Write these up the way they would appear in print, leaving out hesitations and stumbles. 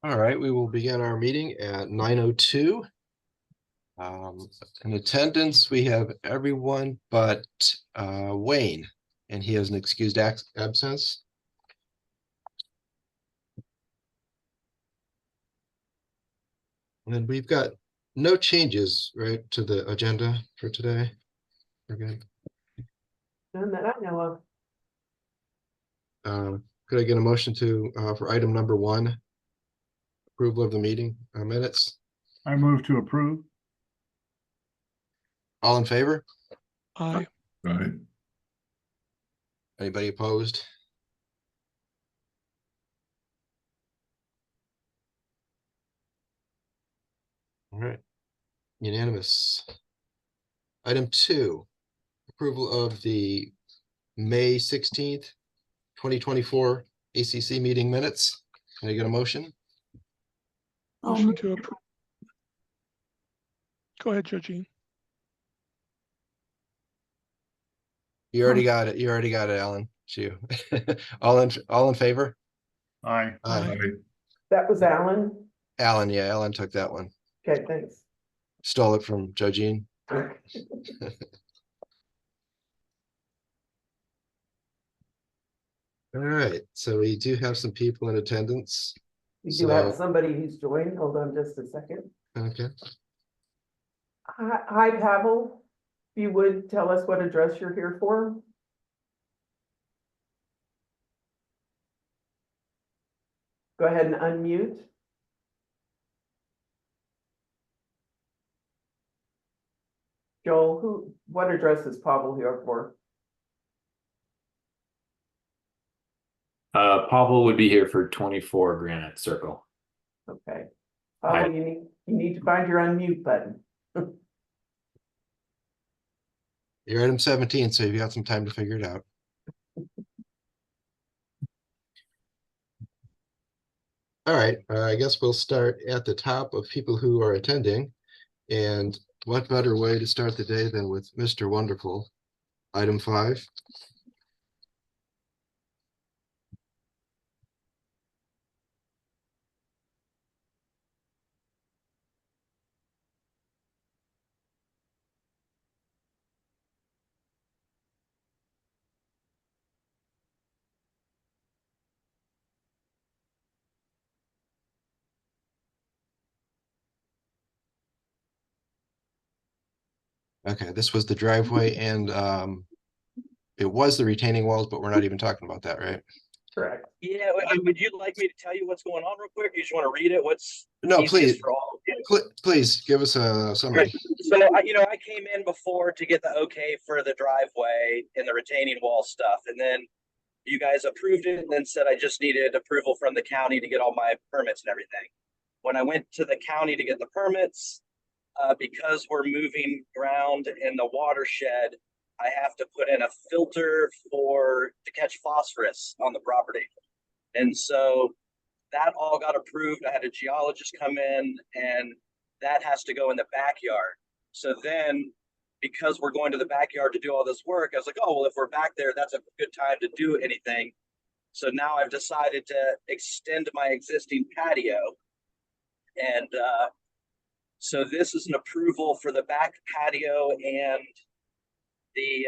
All right, we will begin our meeting at 9:02. In attendance, we have everyone but Wayne, and he has an excused absence. And we've got no changes, right, to the agenda for today. We're good. None that I know of. Could I get a motion for item number 1, approval of the meeting minutes? I move to approve. All in favor? Aye. Right. Anybody opposed? All right, unanimous. Item 2, approval of the May 16th, 2024 ACC meeting minutes. Can I get a motion? Motion to approve. Go ahead, Judgine. You already got it. You already got it, Alan. It's you. all in favor? Aye. Aye. That was Alan. Alan, yeah, Alan took that one. Okay, thanks. Stole it from Judgine. All right, so we do have some people in attendance. We do have somebody who's joined. Hold on just a second. Okay. Hi, Pavel. If you would tell us what address you're here for. Go ahead and unmute. Joel, what address is Pavel here for? Pavel would be here for 24 Granite Circle. Okay. Pavel, you need to find your unmute button. You're item 17, so you've got some time to figure it out. All right, I guess we'll start at the top of people who are attending. And what better way to start the day than with Mr. Wonderful? Item 5. Okay, this was the driveway, and it was the retaining walls, but we're not even talking about that, right? Correct. Yeah, would you like me to tell you what's going on real quick? You just want to read it? What's No, easiest please. for all? Please give us a summary. So I came in before to get the okay for the driveway and the retaining wall stuff, and then you guys approved it and then said I just needed approval from the county to get all my permits and everything. When I went to the county to get the permits, because we're moving ground in the watershed, I have to put in a filter to catch phosphorus on the property. And so that all got approved. I had a geologist come in, and that has to go in the backyard. So then, because we're going to the backyard to do all this work, I was like, oh, well, if we're back there, that's a good time to do anything. So now I've decided to extend my existing patio. And so this is an approval for the back patio and the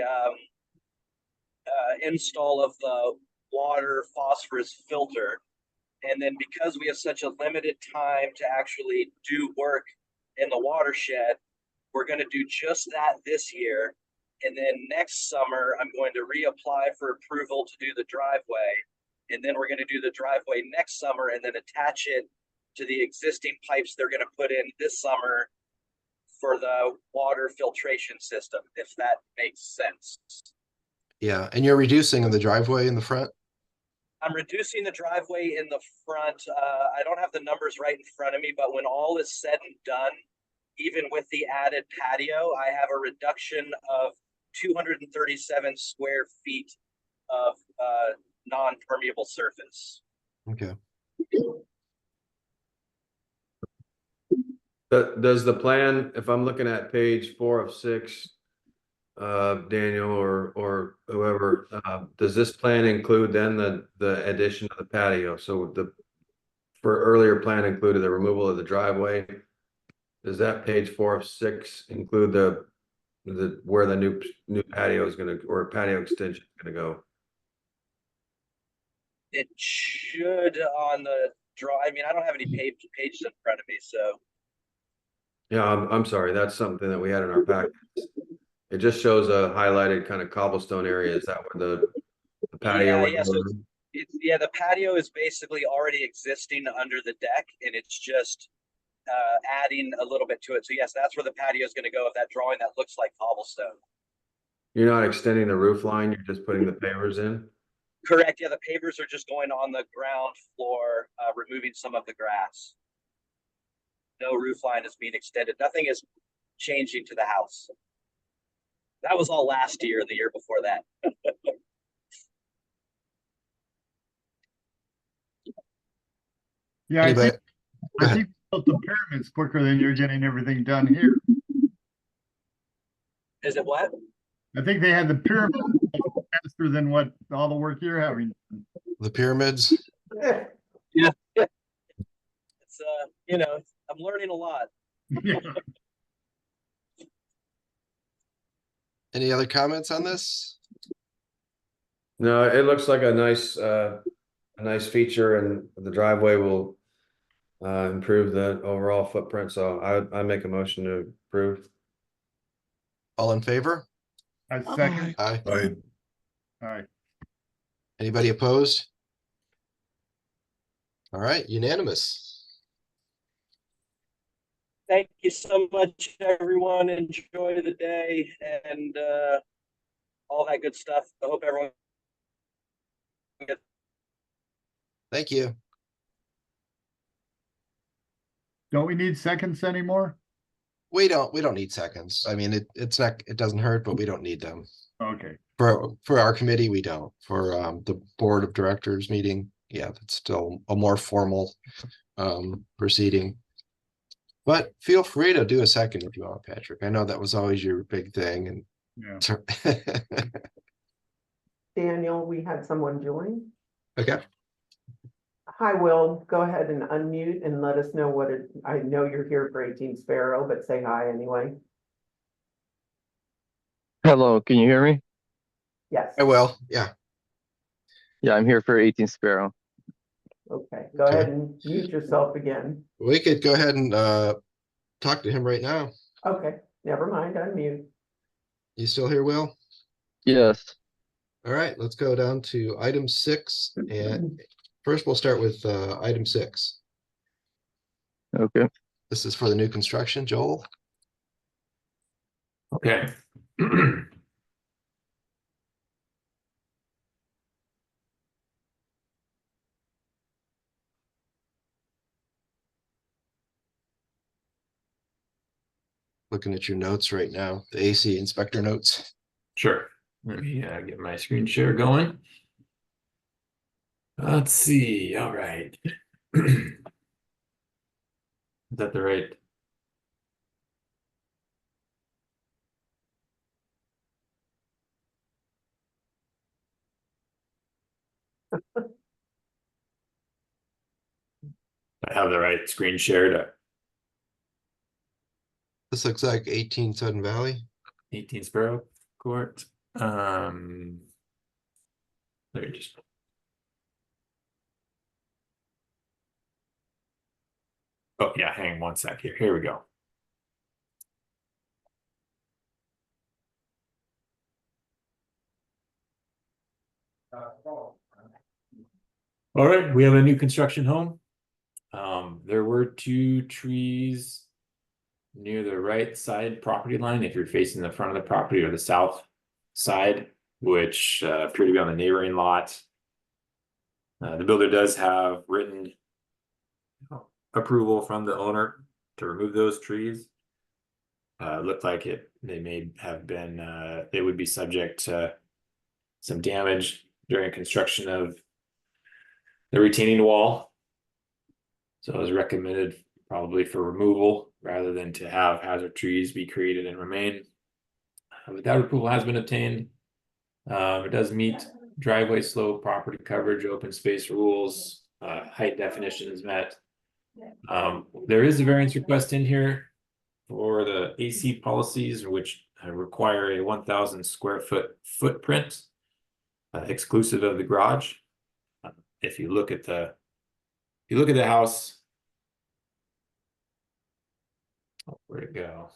install of the water phosphorus filter. And then because we have such a limited time to actually do work in the watershed, we're going to do just that this year. And then next summer, I'm going to reapply for approval to do the driveway. And then we're going to do the driveway next summer and then attach it to the existing pipes they're going to put in this summer for the water filtration system, if that makes sense. Yeah, and you're reducing the driveway in the front? I'm reducing the driveway in the front. I don't have the numbers right in front of me, but when all is said and done, even with the added patio, I have a reduction of 237 square feet of non-permeable surface. Okay. Does the plan, if I'm looking at page 4 of 6, Daniel or whoever, does this plan include then the addition of the patio? So the for earlier plan included the removal of the driveway. Does that page 4 of 6 include the where the new patio is gonna, or patio extension is gonna go? It should on the draw. I mean, I don't have any pages in front of me, so Yeah, I'm sorry, that's something that we had in our packet. It just shows a highlighted kind of cobblestone area. Is that where the patio? yeah, so yeah, the patio is basically already existing under the deck, and it's just adding a little bit to it. So yes, that's where the patio is going to go. If that drawing that looks like cobblestone. You're not extending the roof line, you're just putting the pavers in? Correct. Yeah, the pavers are just going on the ground floor, removing some of the grass. No roof line is being extended. Nothing is changing to the house. That was all last year, the year before that. Yeah, I Anybody? think, Go I ahead. think we built the pyramids quicker than you're getting everything done here. Is it what? I think they had the pyramid faster than what all the work you're having. The pyramids. Yeah. It's you know, I'm learning a lot. Yeah. Any other comments on this? No, it looks like a nice feature, and the driveway will improve the overall footprint, so I make a motion to approve. All in favor? I second. Aye. Aye. All right. Anybody opposed? All right, unanimous. Thank you so much, everyone. Enjoy the day and all that good stuff. I hope everyone gets Thank you. Don't we need seconds anymore? We don't need seconds. I mean, it doesn't hurt, but we don't need them. Okay. For our committee, we don't. For the board of directors meeting, yeah, that's still a more formal proceeding. But feel free to do a second if you want, Patrick. I know that was always your big thing, and Yeah. Daniel, we had someone join. okay. Hi, Will, go ahead and unmute and let us know what it, I know you're here for 18 Sparrow, but say hi anyway. Hello, can you hear me? Yes, I will. Yeah. Yeah, I'm here for 18 Sparrow. okay, go ahead and mute yourself again. We could go ahead and talk to him right now. Okay, never mind, unmute. You still here, Will? Yes. All right, let's go down to item 6. And first we'll start with item 6. Okay. This is for the new construction, Joel. Okay. Looking at your notes right now, the AC inspector notes. Sure. Let me get my screen share going. Let's see. All right. Is that the right? I have the right screen shared. This looks like 18 Sudden Valley. 18 Sparrow Court. Let me just. Oh yeah, hang on one sec here. Here we go. All right, we have a new construction home. There were 2 trees near the right side property line if you're facing the front of the property, or the south side, which appear to be on the neighboring lot. The builder does have written approval from the owner to remove those trees. Looked like they may have been they would be subject to some damage during construction of the retaining wall. So it was recommended probably for removal rather than to have hazard trees be created and remain. But that approval has been obtained. It does meet driveway slope, property coverage, open space rules. height definition is met. There is a variance request in here for the AC policies, which require a 1,000 square foot footprint, exclusive of the garage. If you look at the house, where'd it go?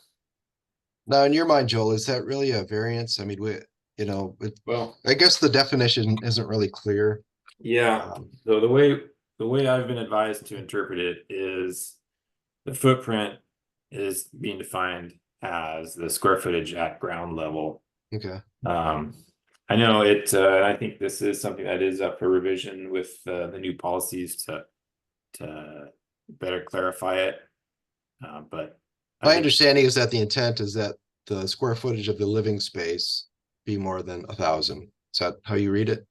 Now, in your mind, Joel, is that really a variance? I mean, Well, I guess the definition isn't really clear. yeah. So the way I've been advised to interpret it is the footprint is being defined as the square footage at ground level. Okay. I know it, I think this is something that is up for revision with the new policies to better clarify it. But My understanding is that the intent is that the square footage of the living space be more than 1,000. Is that how you read it?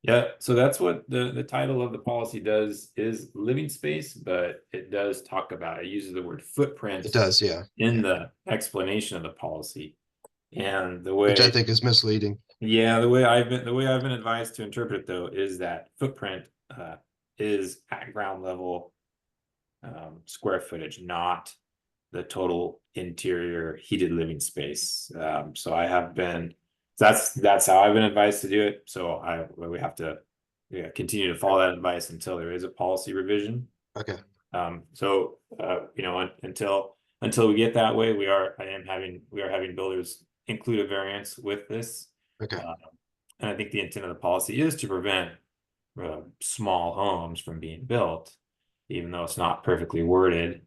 yeah, so that's what the title of the policy does, is living space, but it does talk about, it uses the word footprint It does, yeah. in the explanation of the policy. And the way, Which I think is misleading. yeah, the way I've been advised to interpret it though is that footprint is at ground level square footage, not the total interior heated living space. So I have been, that's how I've been advised to do it. So we have to continue to follow that advice until there is a policy revision. Okay. So you know, until we get that way, we are having builders include a variance with this. Okay. And I think the intent of the policy is to prevent small homes from being built, even though it's not perfectly worded.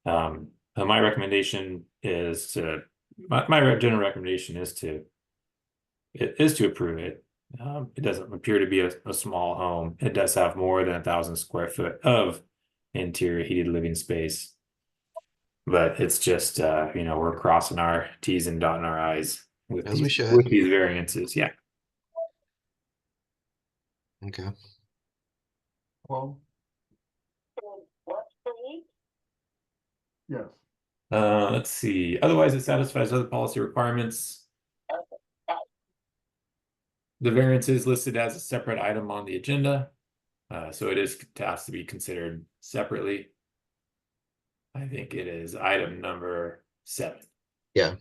My recommendation is my general recommendation is to approve it. It doesn't appear to be a small home. It does have more than 1,000 square foot of interior heated living space, but it's just you know, we're crossing our T's and dotting our I's with As we these should. variances. Yeah. Okay. Well. Yes. Let's see. Otherwise, it satisfies other policy requirements. The variance is listed as a separate item on the agenda, so it has to be considered separately. I think it is item number 7. Yeah.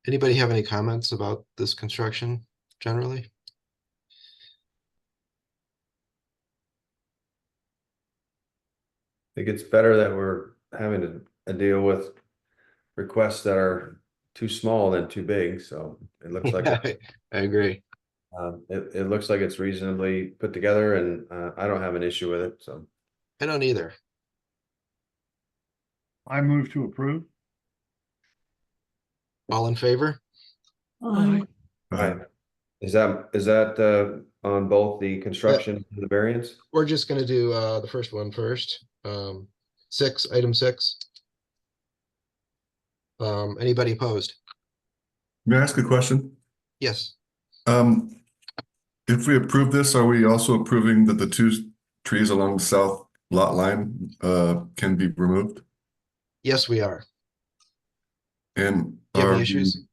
Anybody have any comments about this construction generally? I think it's better that we're having to deal with requests that are too small than too big, so it looks like I agree. it looks like it's reasonably put together, and I don't have an issue with it, so. I don't either. I move to approve. All in favor? Aye. Right. Is that on both the construction and the variance? We're just gonna do the first one first. Item 6. Anybody opposed? May I ask a question? Yes. If we approve this, are we also approving that the 2 trees along the south lot line can be removed? Yes, we are. And Do you have any issues?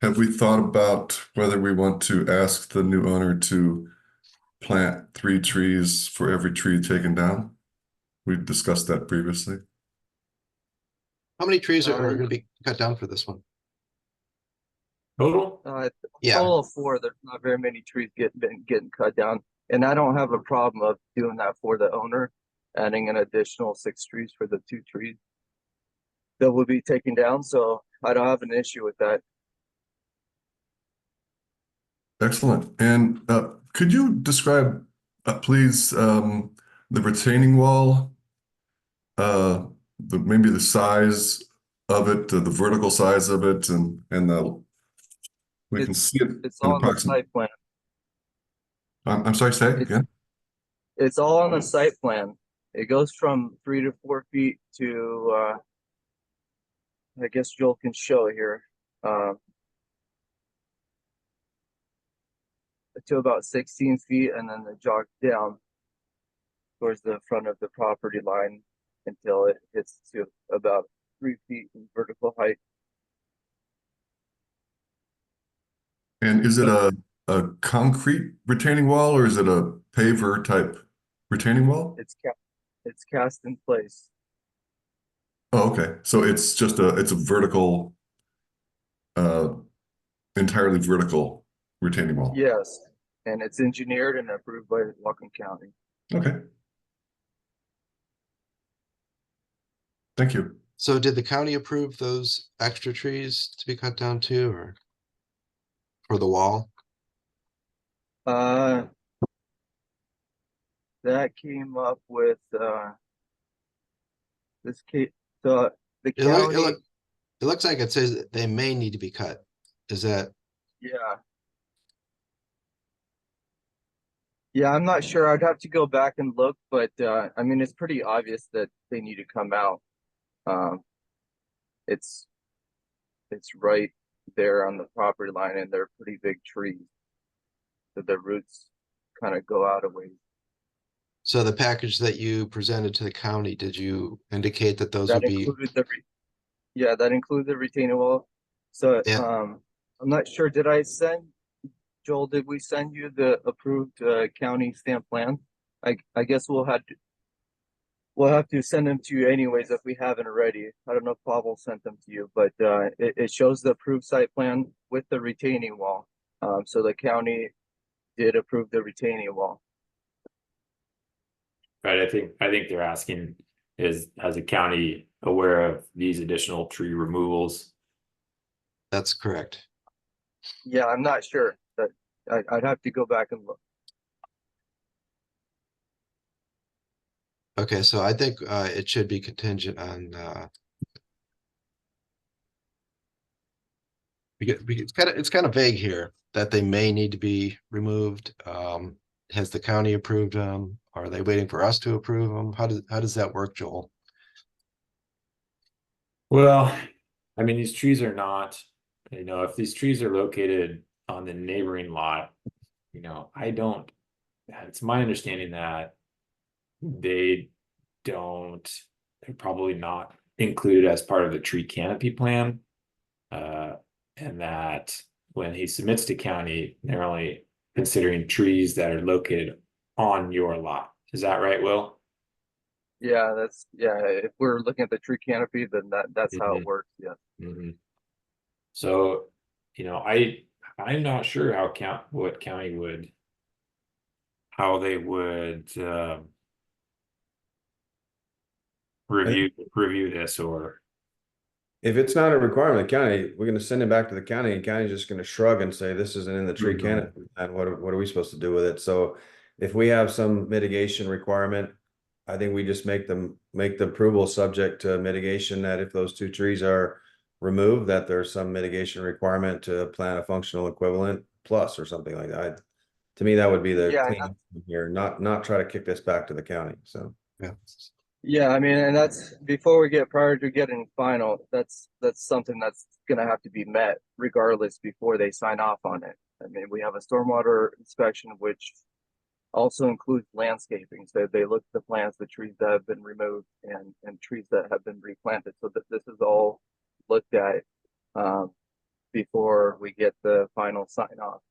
have we thought about whether we want to ask the new owner to plant 3 trees for every tree taken down? We discussed that previously. How many trees are gonna be cut down for this one? Total? Yeah. Total of 4. There's not very many trees getting cut down, and I don't have a problem of doing that for the owner, adding an additional 6 trees for the 2 trees that will be taken down. So I don't have an issue with that. Excellent. And could you describe, please, the retaining wall? Maybe the size of it, the vertical size of it, and we can see it. It's in all on the approximate. site plan. I'm sorry, say it again. It's all on the site plan. It goes from 3 to 4 feet to, I guess Joel can show it here, to about 16 feet, and then it jogs down towards the front of the property line until it hits to about 3 feet in vertical height. And is it a concrete retaining wall or is it a paver type retaining wall? It's cast in place. Oh, okay. So it's just it's a vertical, entirely vertical retaining wall. Yes, and it's engineered and approved by Whatcom County. Okay. Thank you. So did the county approve those extra trees to be cut down too, or for the wall? That came up with this case. The It look- it county. look- It looks like it says that they may need to be cut. Is that, Yeah. Yeah, I'm not sure. I'd have to go back and look, but I mean, it's pretty obvious that they need to come out. It's right there on the property line, and they're pretty big trees. So the roots kind of go out a ways. so the package that you presented to the county, did you indicate that those would That be? included that included the retaining wall. So Yeah. I'm not sure. Did I send Joel? Did we send you the approved county stamp plan? I guess we'll have to send them to you anyways if we haven't already. I don't know if Pavel sent them to you, but it shows the approved site plan with the retaining wall. So the county did approve the retaining wall. Right, I think they're asking is the county aware of these additional tree removals? That's correct. Yeah, I'm not sure, but I'd have to go back and look. Okay, so I think it should be contingent on it's kind of vague here that they may need to be removed. Has the county approved them? Are they waiting for us to approve them? How does that work, Joel? Well, I mean, these trees are not, if these trees are located on the neighboring lot, it's my understanding that they're probably not included as part of the tree canopy plan. And that when he submits to county, they're only considering trees that are located on your lot. Is that right, Will? Yeah, if we're looking at the tree canopy, then that's how it works. Yeah. Mm-hmm. So, I'm not sure how they would review this, or If it's not a requirement, county, we're gonna send it back to the county and county's just gonna shrug and say, this isn't in the tree canopy. And what are we supposed to do with it? So if we have some mitigation requirement, I think we just make the approval subject to mitigation, that if those two trees are removed, that there's some mitigation requirement to plant a functional equivalent plus or something like that. To me, that would be the clean here, not try to kick this back to the county. So yeah. Yeah, I mean, and that's before we get prior to getting final, that's something that's gonna have to be met regardless before they sign off on it. I mean, we have a stormwater inspection, which also includes landscaping. So they look at the plants, the trees that have been removed and trees that have been replanted. So that this is all looked at before we get the final sign off.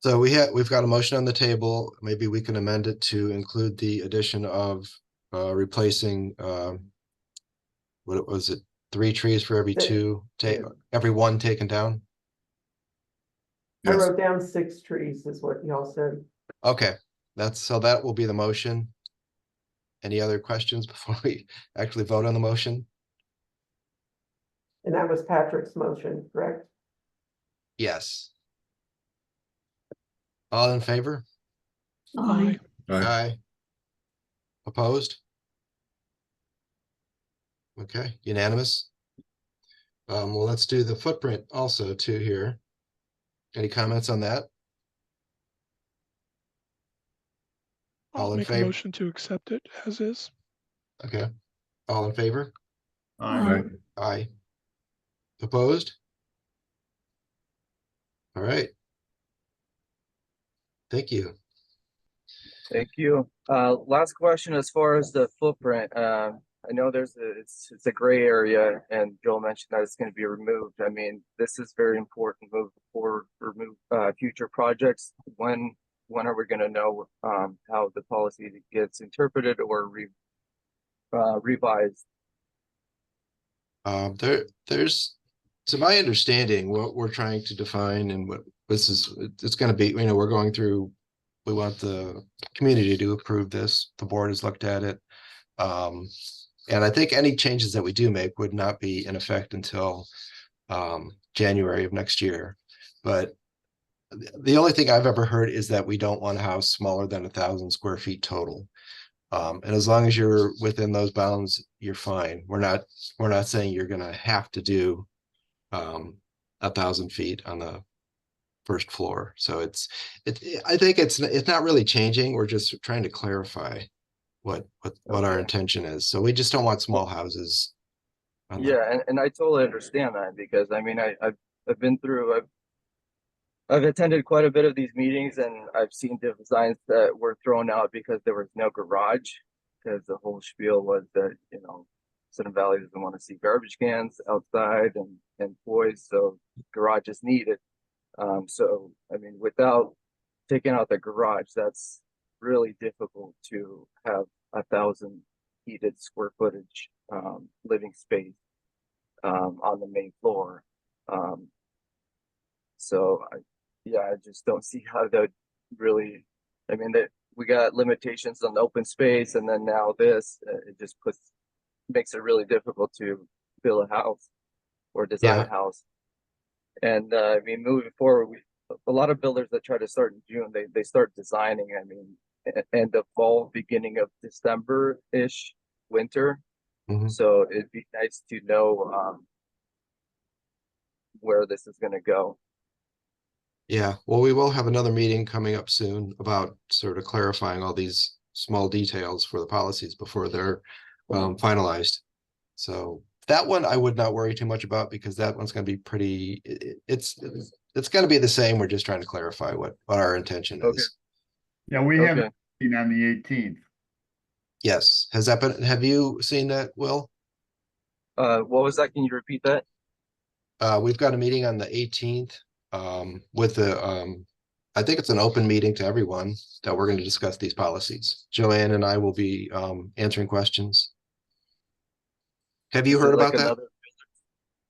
So we've got a motion on the table. Maybe we can amend it to include the addition of replacing what was it? 3 trees for every 2, every 1 taken down. I Yes. wrote down 6 trees is what y'all said. Okay, that will be the motion. Any other questions before we actually vote on the motion? And that was Patrick's motion, correct? Yes. All in favor? Aye. Aye. Opposed? Okay, unanimous. Well, let's do the footprint also too here. Any comments on that? All I'll in make a favor? motion to accept it as is. Okay. All in favor? Aye. Aye. Opposed? All right. Thank you. Thank you. Last question, as far as the footprint, I know it's a gray area, and Joel mentioned that it's going to be removed. I mean, this is very important moving forward for future projects. When are we going to know how the policy gets interpreted or revised? There's, to my understanding, what we're trying to define and what this is, it's going to be, we're going through, we want the community to approve this. The board has looked at it. And I think any changes that we do make would not be in effect until January of next year. But the only thing I've ever heard is that we don't want a house smaller than 1,000 square feet total. And as long as you're within those bounds, you're fine. We're not saying you're gonna have to do 1,000 feet on the first floor. So I think it's not really changing. We're just trying to clarify what our intention is. So we just don't want small houses. Yeah, and I totally understand that, because I mean I've been through I've attended quite a bit of these meetings, and I've seen designs that were thrown out because there was no garage, because the whole spiel was that, Sun Valley doesn't want to see garbage cans outside and toys, so garage is needed. So I mean, without taking out the garage, that's really difficult to have 1,000 heated square footage living space on the main floor. So I just don't see how that really, I mean, that we got limitations on the open space, and then now this, it just makes it really difficult to build a house or design a house. And I mean, moving forward, a lot of builders that try to start in June, they start designing, I mean, end of fall, beginning of December-ish, winter. So it'd be nice to know where this is going to go. Yeah, well, we will have another meeting coming up soon about sort of clarifying all these small details for the policies before they're finalized. So that one I would not worry too much about, because that one's going to be pretty, it's going to be the same. We're just trying to clarify what our intention is. Yeah, we have a meeting on the 18th. Yes. Has that been, have you seen that, Will? What was that? Can you repeat that? We've got a meeting on the 18th with the, I think it's an open meeting to everyone that we're going to discuss these policies. Joanne and I will be answering questions. Have you heard about that?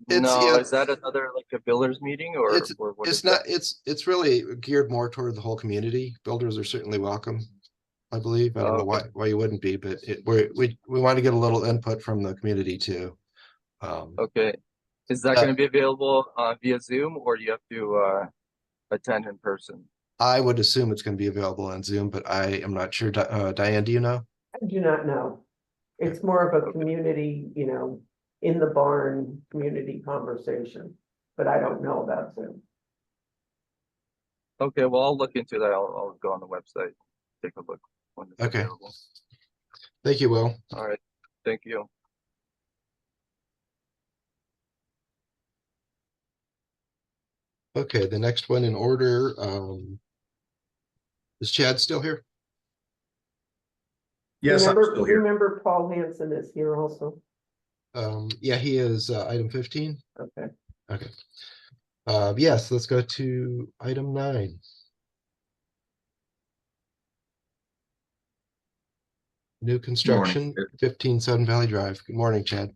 No, is that another like a builders meeting, or what it's not, it's really geared more toward the whole community. Builders are certainly welcome, I believe. I don't know why you wouldn't be, but we want to get a little input from the community too. Okay. Is that going to be available via Zoom, or do you have to attend in person? I would assume it's going to be available on Zoom, but I am not sure. Diane, do you know? I do not know. It's more of a community, in the barn community conversation, but I don't know about Zoom. Okay, well, I'll look into that. I'll go on the website, take a look when it's available. Thank you, Will. All right, thank you. Okay, the next one in order, is Chad still here? Yes, I'm still here. Remember Paul Hansen is here also. Yeah, he is item 15. Okay. Yes, let's go to item 9. New construction, 15 Sun Valley Drive. Good morning, Chad.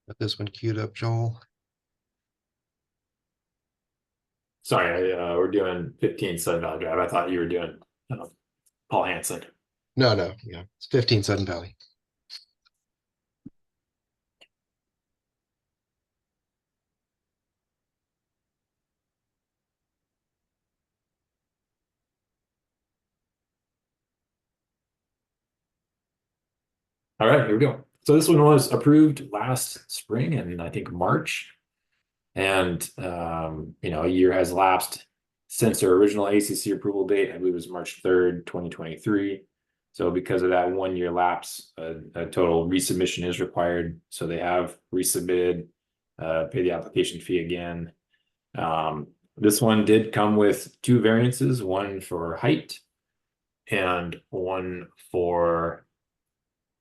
Got this one queued up, Joel. Sorry, we're doing 15 Sun Valley Drive. I thought you were doing Paul Hansen. No, yeah, it's 15 Sun Valley. All right, here we go. So this one was approved last spring in, I think, March. And, a year has lapsed since their original ACC approval date. I believe it was March 3rd, 2023. So because of that 1 year lapse, a total resubmission is required. So they have resubmitted, pay the application fee again. This one did come with 2 variances, one for height and one for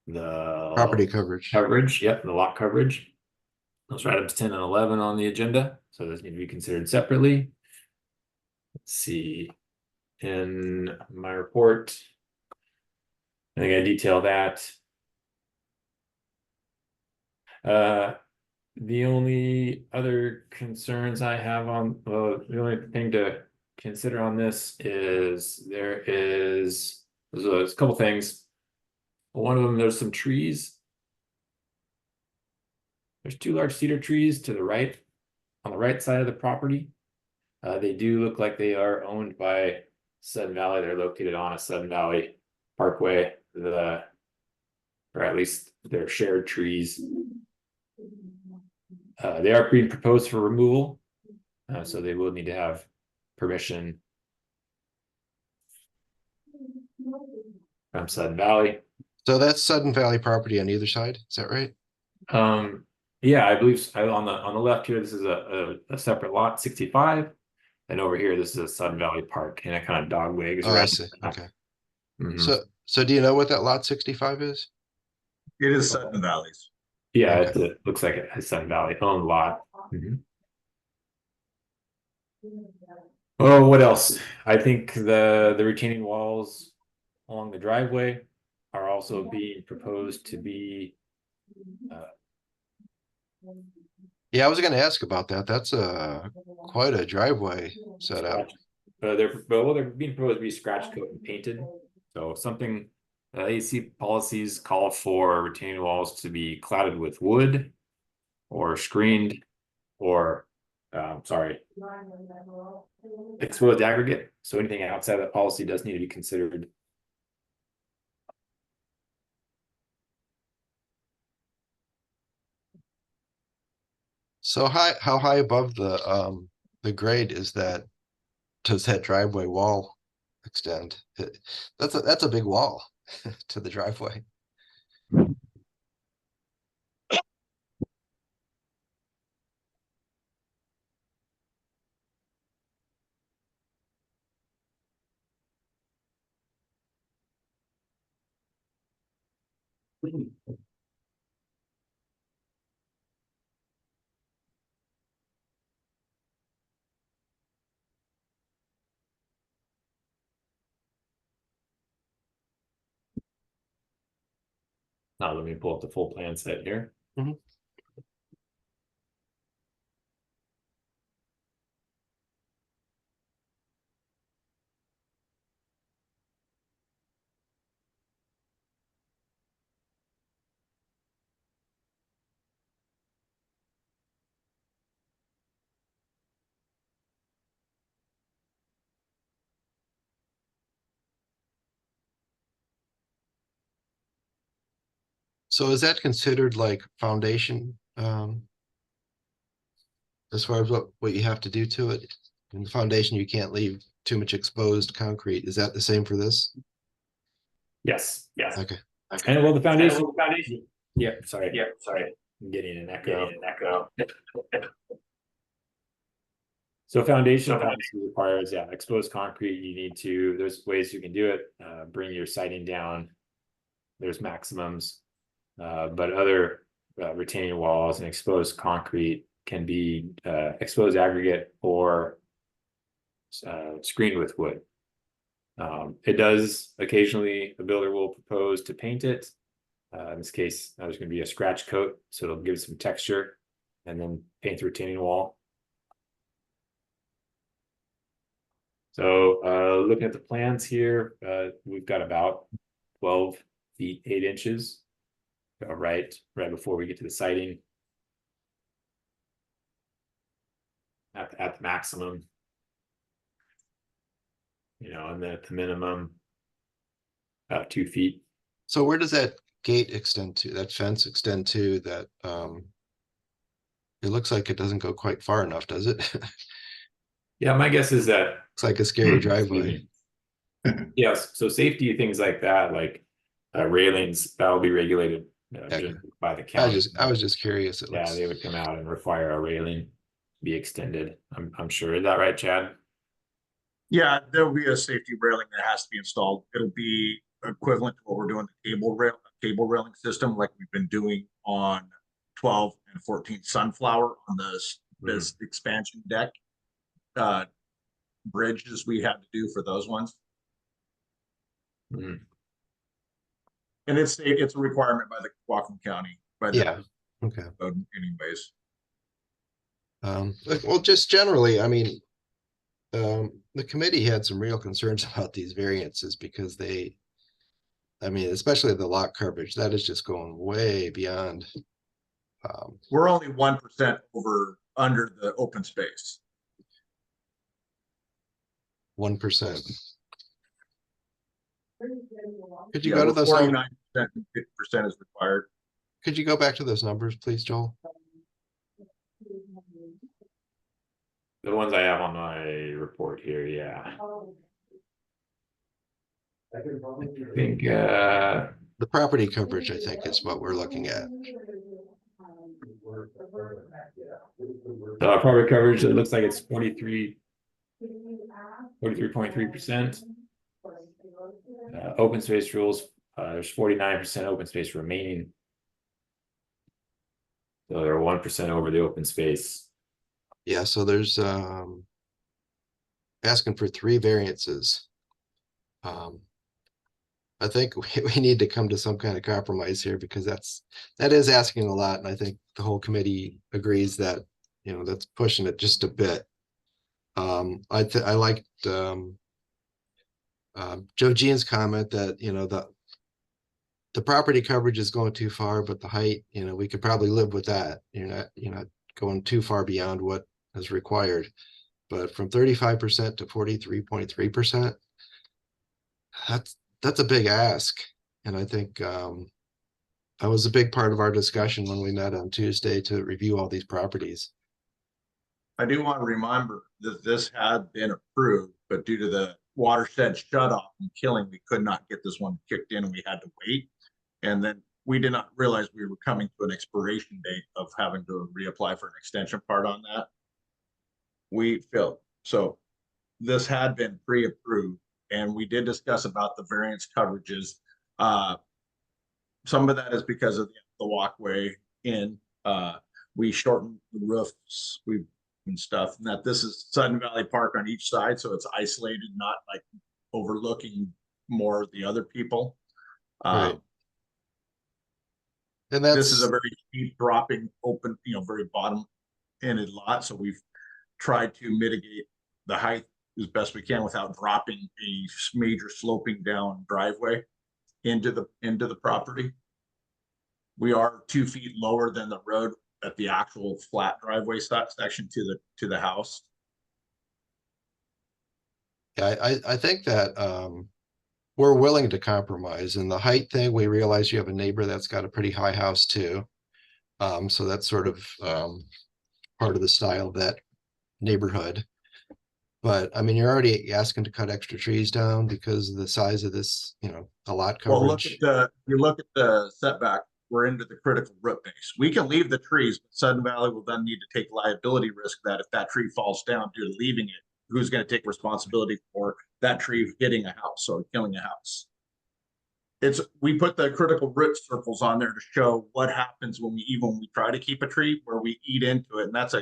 the Property coverage. Yep, the lot coverage. Those are items 10 and 11 on the agenda, so those need to be considered separately. Let's see, in my report, I think I detail that. The only other concerns I have on, the only thing to consider on this is there's a couple things. One of them, there's some trees. There's 2 large cedar trees to the right, on the right side of the property. They do look like they are owned by Sudden Valley. They're located on a Sudden Valley Parkway, or at least they're shared trees. They are being proposed for removal, so they will need to have permission from Sudden Valley. So that's Sudden Valley property on either side, is that right? Yeah, I believe on the left here, this is a separate lot, 65, and over here, this is a Sudden Valley Park, and it kind of dog legs. Oh, I see, okay. So do you know what that lot 65 is? It is Sutton Valley's. Yeah, Okay. it looks like a Sudden Valley owned lot. Oh, what else? I think the retaining walls along the driveway are also being proposed to be Yeah, I was gonna ask about that. That's quite a driveway setup. they're being proposed to be scratch coat and painted. So something, ACC policies call for retaining walls to be clouded with wood or screened or exposed aggregate. So anything outside of that policy does need to be considered. So how high above the grade is that? Does that driveway wall extend? That's a big wall to the driveway. Now let me pull up the full plan set here. So is that considered like foundation? As far as what you have to do to it? In the foundation, you can't leave too much exposed concrete. Is that the same for this? Yes. Okay. And well, the foundation. Yeah, sorry. I'm getting an echo. So foundation obviously requires, exposed concrete. You need to, there's ways you can do it, bring your siding down. There's maximums, but other retaining walls and exposed concrete can be exposed aggregate or screened with wood. It does occasionally, the builder will propose to paint it. In this case, there's going to be a scratch coat, so it'll give some texture, and then paint the retaining wall. So looking at the plans here, we've got about 12 feet 8 inches, right before we get to the siding. At the maximum, and then at the minimum, about 2 feet. So where does that gate extend to, that fence extend to, that it looks like it doesn't go quite far enough, does it? Yeah, my guess is that It's like a scary driveway. Yes, so safety, things like that, like railings, that'll be regulated Okay. just by the county. I was just curious. It Yeah, looks, they would come out and require a railing be extended. I'm sure. Is that right, Chad? Yeah, there'll be a safety railing that has to be installed. It'll be equivalent to what we're doing, the cable railing system like we've been doing on 12 and 14 Sunflower on this expansion deck. Bridges we had to do for those ones. Mhm. And it's a requirement by the Whatcom County, by the yeah, okay. code anyways. Well, just generally, I mean, the committee had some real concerns about these variances because I mean, especially the lot coverage, that is just going way beyond. We're only 1% under the open space. 1%. Could you Yeah, go to we're those? 49% and 50% is required. Could you go back to those numbers, please, Joel? The ones I have on my report here, yeah. I think The property coverage, I think, is what we're looking at. property coverage, it looks like it's 43.3%. Open space rules, there's 49% open space remaining. So they're 1% over the open space. Yeah, so there's asking for 3 variances. I think we need to come to some kind of compromise here because that is asking a lot, and I think the whole committee agrees that, you know, that's pushing it just a bit. I liked Joe Jean's comment that, you know, the property coverage is going too far, but the height, you know, we could probably live with that. You're not going too far beyond what is required. But from 35% to 43.3%, that's a big ask. And I think that was a big part of our discussion when we met on Tuesday to review all these properties. I do want to remember that this had been approved, but due to the watershed shutoff and killing, we could not get this one kicked in and we had to wait. And then we did not realize we were coming to an expiration date of having to reapply for an extension part on that. We failed. So this had been pre-approved and we did discuss about the variance coverages. Some of that is because of the walkway in. We shortened the roofs and stuff, and that this is Sudden Valley Park on each side, so it's isolated, not like overlooking more of the other people. Right. And this is a very steep dropping open, you know, very bottom ended lot. So we've tried to mitigate the height as best we can without dropping a major sloping down driveway into the property. We are 2 feet lower than the road at the actual flat driveway section to the house. Yeah, I think that we're willing to compromise. And the height thing, we realize you have a neighbor that's got a pretty high house too. So that's sort of part of the style of that neighborhood. But I mean, you're already asking to cut extra trees down because of the size of this, you know, the lot coverage. Well, you look at the setback, we're into the critical root base. We can leave the trees, but Sudden Valley will then need to take liability risk that if that tree falls down due to leaving it, who's going to take responsibility for that tree hitting a house or killing a house? We put the critical root circles on there to show what happens when we try to keep a tree where we eat into it. And that's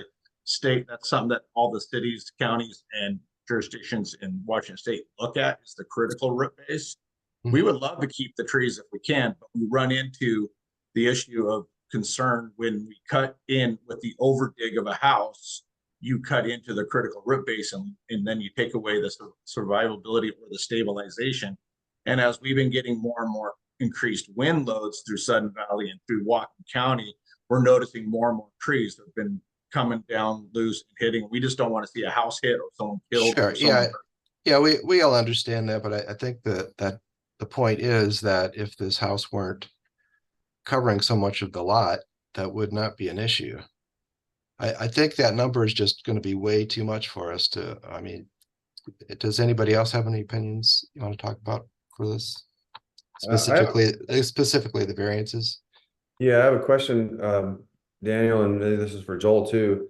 something that all the cities, counties, and jurisdictions in Washington state look at is the critical root base. Mm-hmm. We would love to keep the trees if we can, but we run into the issue of concern when we cut in with the overdig of a house. You cut into the critical root base and then you take away the survivability or the stabilization. And as we've been getting more and more increased wind loads through Sudden Valley and through Whatcom County, we're noticing more and more trees that have been coming down loose and hitting. We just don't want to see a house hit or someone killed. Sure. Yeah, we all understand that, but I think that the point is that if this house weren't covering so much of the lot, that would not be an issue. I think that number is just going to be way too much for us to, I mean, does anybody else have any opinions you want to talk about for this? I have- Specifically the variances? Yeah, I have a question, Daniel, and maybe this is for Joel too.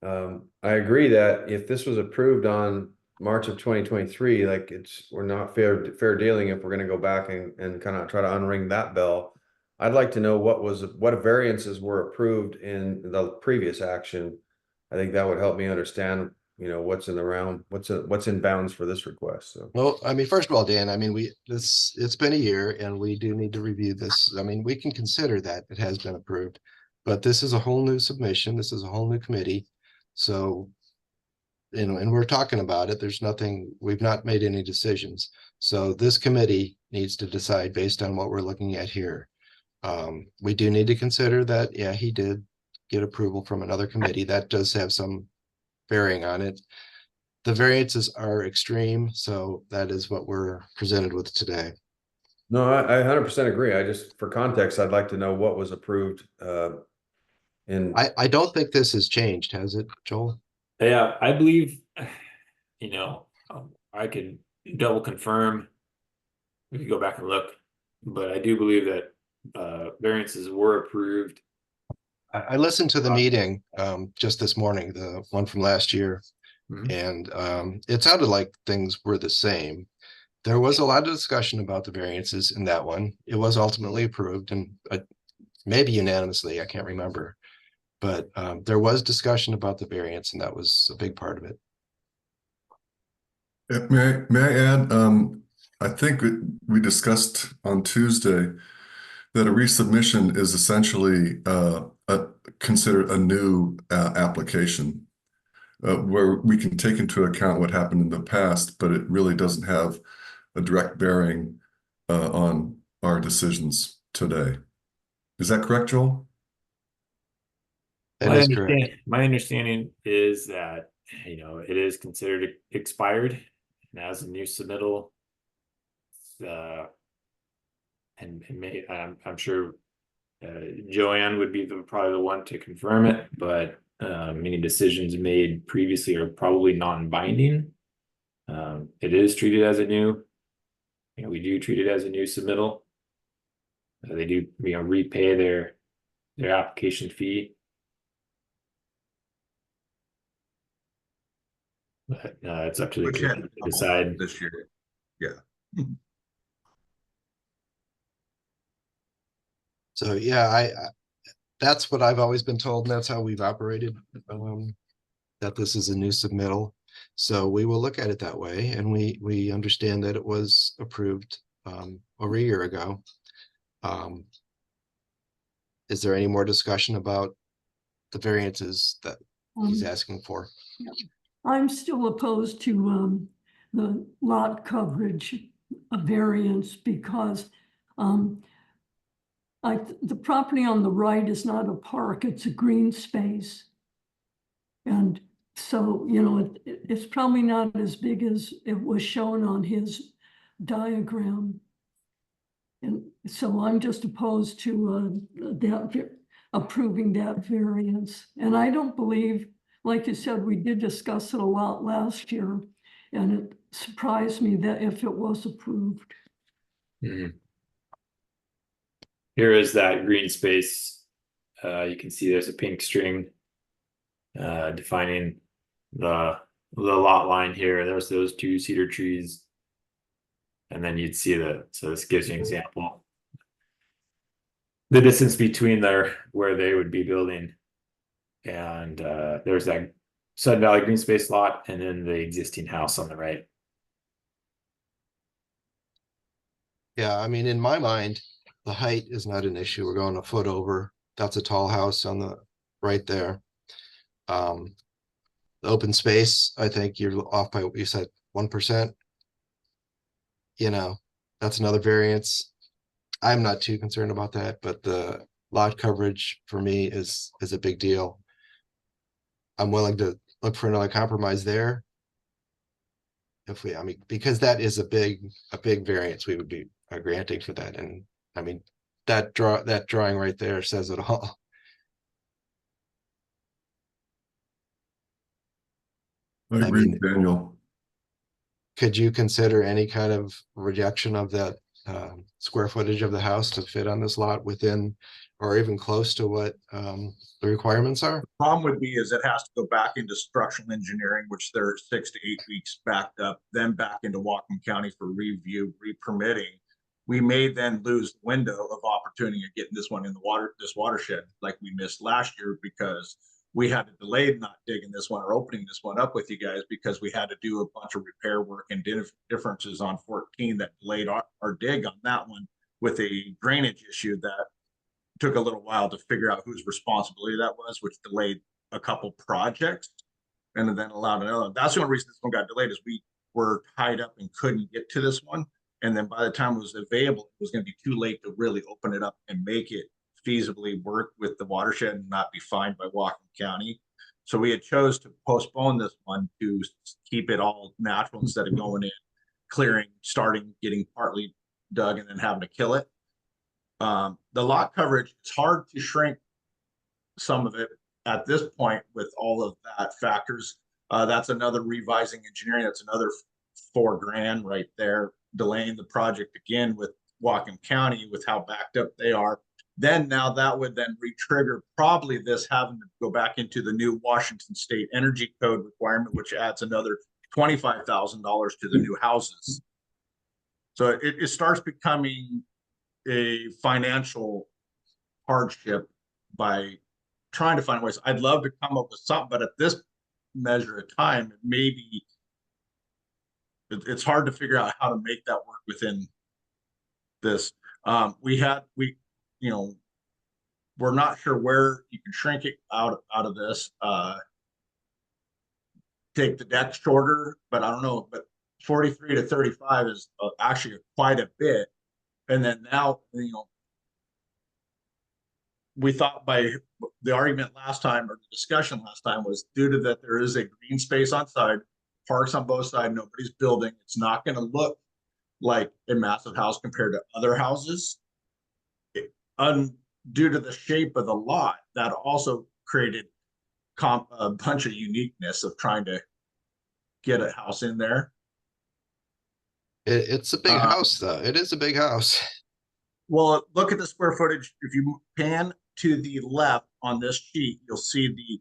I agree that if this was approved on March of 2023, like we're not fair dealing if we're gonna go back and kind of try to unring that bell. I'd like to know what variances were approved in the previous action. I think that would help me understand, what's in the round, what's in bounds for this request, so. Well, I mean, first of all, Dan, I mean, it's been a year and we do need to review this. I mean, we can consider that it has been approved, but this is a whole new submission. This is a whole new committee. So, and we're talking about it. There's nothing, we've not made any decisions. So this committee needs to decide based on what we're looking at here. We do need to consider that, yeah, he did get approval from another committee. That does have some bearing on it. The variances are extreme, so that is what we're presented with today. No, I 100% agree. I just, for context, I'd like to know what was approved. I don't think this has changed, has it, Joel? Yeah, I believe, I can double confirm. We could go back and look, but I do believe that variances were approved. I listened to the meeting just this morning, the one from last year, and it sounded like things were the same. There was a lot of discussion about the variances in that one. It was ultimately approved, and maybe unanimously, I can't remember. But there was discussion about the variance, and that was a big part of it. May I add, I think we discussed on Tuesday that a resubmission is essentially considered a new application where we can take into account what happened in the past, but it really doesn't have a direct bearing on our decisions today. Is that correct, Joel? That is correct. My understanding is that, it is considered expired and as a new submittal. And I'm sure Joanne would be probably the one to confirm it, but any decisions made previously are probably non-binding. It is treated as a new, we do treat it as a new submittal. They do, repay their application fee. But it's up to the committee to decide this year. Yeah. So yeah, that's what I've always been told, and that's how we've operated. That this is a new submittal, so we will look at it that way, and we understand that it was approved over a year ago. Is there any more discussion about the variances that he's asking for? Yeah. I'm still opposed to the lot coverage variance because the property on the right is not a park, it's a green space. And so, it's probably not as big as it was shown on his diagram. And so I'm just opposed to approving that variance. And I don't believe, like you said, we did discuss it a lot last year, and it surprised me that if it was approved. Here is that green space. You can see there's a pink string defining the lot line here. There's those two cedar trees. And then you'd see so this gives you an example. The distance between where they would be building. And there's that Sun Valley green space lot and then the existing house on the right. Yeah, I mean, in my mind, the height is not an issue. We're going a foot over. That's a tall house on the right there. The open space, I think you're off by what you said, 1%. That's another variance. I'm not too concerned about that, but the lot coverage for me is a big deal. I'm willing to look for another compromise there. Because that is a big variance we would be granting for that. And I mean, that drawing right there says it all. I agree with Daniel. could you consider any kind of rejection of that square footage of the house to fit on this lot within or even close to what the requirements are? Problem would be is it has to go back into structural engineering, which they're 6 to 8 weeks backed up, then back into Whatcom County for review, re-permitting. We may then lose the window of opportunity of getting this one in the this watershed like we missed last year, because we had to delay not digging this one or opening this one up with you guys because we had to do a bunch of repair work and differences on 14 that delayed our dig on that one with a drainage issue that took a little while to figure out whose responsibility that was, which delayed a couple projects and then allowed another. That's the only reason this one got delayed, is we were tied up and couldn't get to this one. And then by the time it was available, it was going to be too late to really open it up and make it feasibly work with the watershed and not be fined by Whatcom County. So we had chose to postpone this one to keep it all natural instead of going in, clearing, starting, getting partly dug and then having to kill it. The lot coverage, it's hard to shrink some of it at this point with all of that factors. That's another revising engineering. That's another $4,000 right there, delaying the project again with Whatcom County with how backed up they are. Then now that would then re-trigger probably this having to go back into the new Washington State Energy Code requirement, which adds another $25,000 to the new houses. So it starts becoming a financial hardship by trying to find ways. I'd love to come up with something, but at this measure of time, maybe it's hard to figure out how to make that work within this. We're not sure where you can shrink it out of this. Take the deck shorter, but I don't know. But 43 to 35 is actually quite a bit. And then now, we thought by the argument last time or the discussion last time was due to that there is a green space on side, parks on both sides, nobody's building. It's not going to look like a massive house compared to other houses. Due to the shape of the lot, that also created a bunch of uniqueness of trying to get a house in there. It's a big house, though. It is a big house. Well, look at the square footage. If you pan to the left on this sheet, you'll see the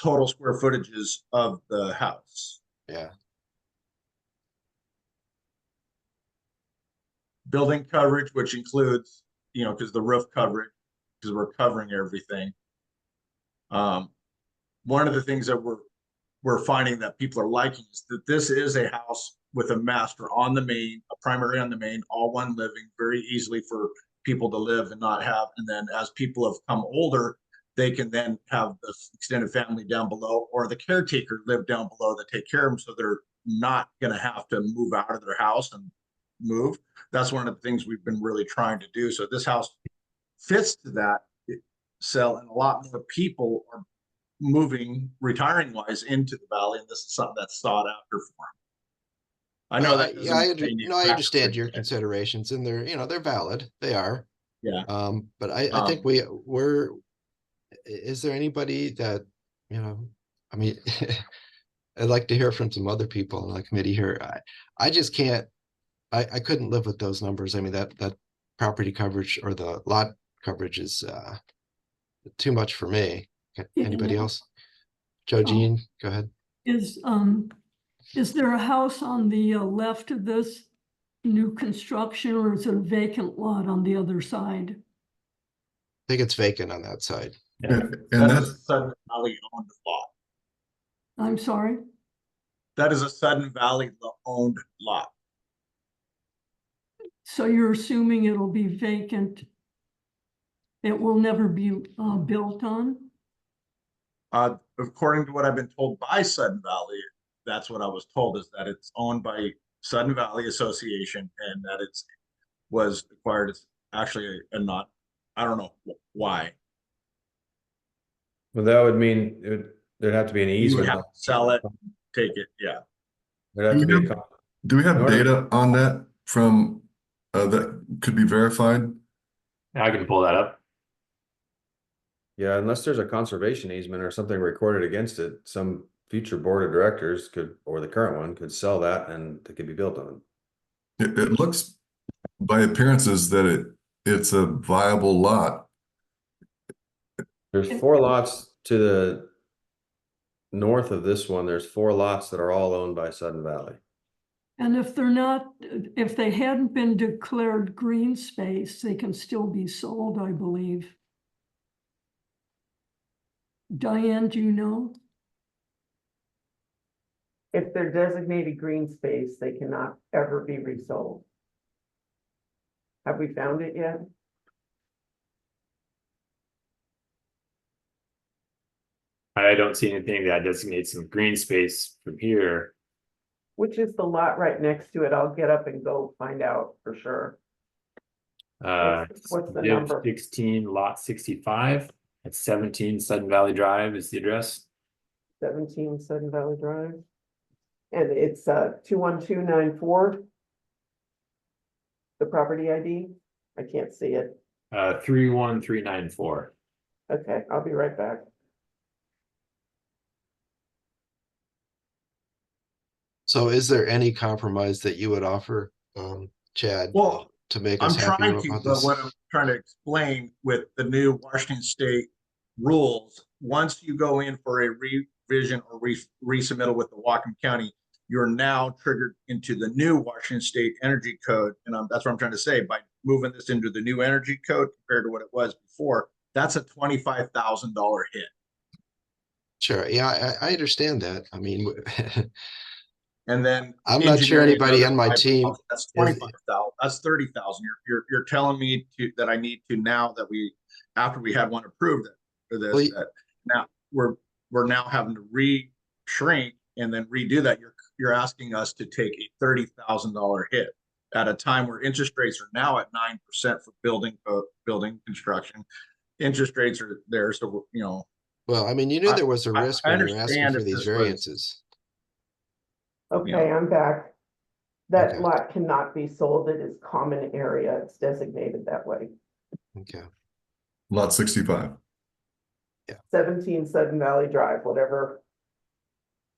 total square footages of the house. Yeah. Building coverage, which includes, because the roof coverage, because we're covering everything. One of the things that we're finding that people are liking is that this is a house with a master on the main, a primary on the main, all one living, very easily for people to live and not have. And then as people have come older, they can then have the extended family down below or the caretaker live down below that take care of them, so they're not going to have to move out of their house and move. That's one of the things we've been really trying to do. So this house fits to that cell, and a lot more people are moving, retiring wise, into the valley, and this is something that's sought after for them. I know that. Yeah, I understand your considerations, and they're valid. They are. Yeah. But I think we're. Is there anybody that I mean, I'd like to hear from some other people on the committee here. I just can't. I couldn't live with those numbers. I mean, that property coverage or the lot coverage is too much for me. Anybody else? Joe Jean, go ahead. Is there a house on the left of this new construction, or is it a vacant lot on the other side? I think it's vacant on that side. Yeah. And that's a Sudden Valley owned lot. I'm sorry? That is a Sudden Valley owned lot. So you're assuming it'll be vacant. It will never be built on? According to what I've been told by Sudden Valley, that's what I was told, is that it's owned by Sudden Valley Association and that it was acquired as actually a not, I don't know why. Well, that would mean there'd have to be an You easement. would have to sell it, take it, yeah. There'd have to be Do we have data on that from that could be verified? I can pull that up. Yeah, unless there's a conservation easement or something recorded against it, some future board of directors could, or the current one could sell that and it could be built on. It looks by appearances that it's a viable lot. There's 4 lots to the north of this one. There's 4 lots that are all owned by Sudden Valley. And if they're not, if they hadn't been declared green space, they can still be sold, I believe. Diane, do you know? If they're designated green space, they cannot ever be resold. Have we found it yet? I don't see anything that designates some green space from here. Which is the lot right next to it? I'll get up and go find out for sure. What's the Div number? 16, lot 65. It's 17 Sudden Valley Drive is the address. 17 Sudden Valley Drive. And it's 21294. The property ID? I can't see it. 31394. Okay, I'll be right back. So is there any compromise that you would offer, Chad? Well, to make I'm us happy trying to, about but this? what I'm trying to explain with the new Washington State rules, once you go in for a revision or resubmittal with the Whatcom County, you're now triggered into the new Washington State Energy Code. And that's what I'm trying to say. By moving this into the new energy code compared to what it was before, that's a $25,000 hit. Sure, yeah, I understand that. I mean, And then I'm not sure engineering anybody another on my 5,000, team that's 25,000. That's 30,000. You're telling me that I need to, now that after we had one approved for this, Well, that now we're now having to shrink and then redo that. You're asking us to take a $30,000 hit at a time where interest rates are now at 9% for building construction. Interest rates are there, so well, I mean, you knew there was a risk I when you were asking understand for if these this was- variances. Okay, Yeah. I'm back. That Okay. lot cannot be sold. It is common area. It's designated that way. Okay, Lot 65. 17 Sudden Valley Drive, whatever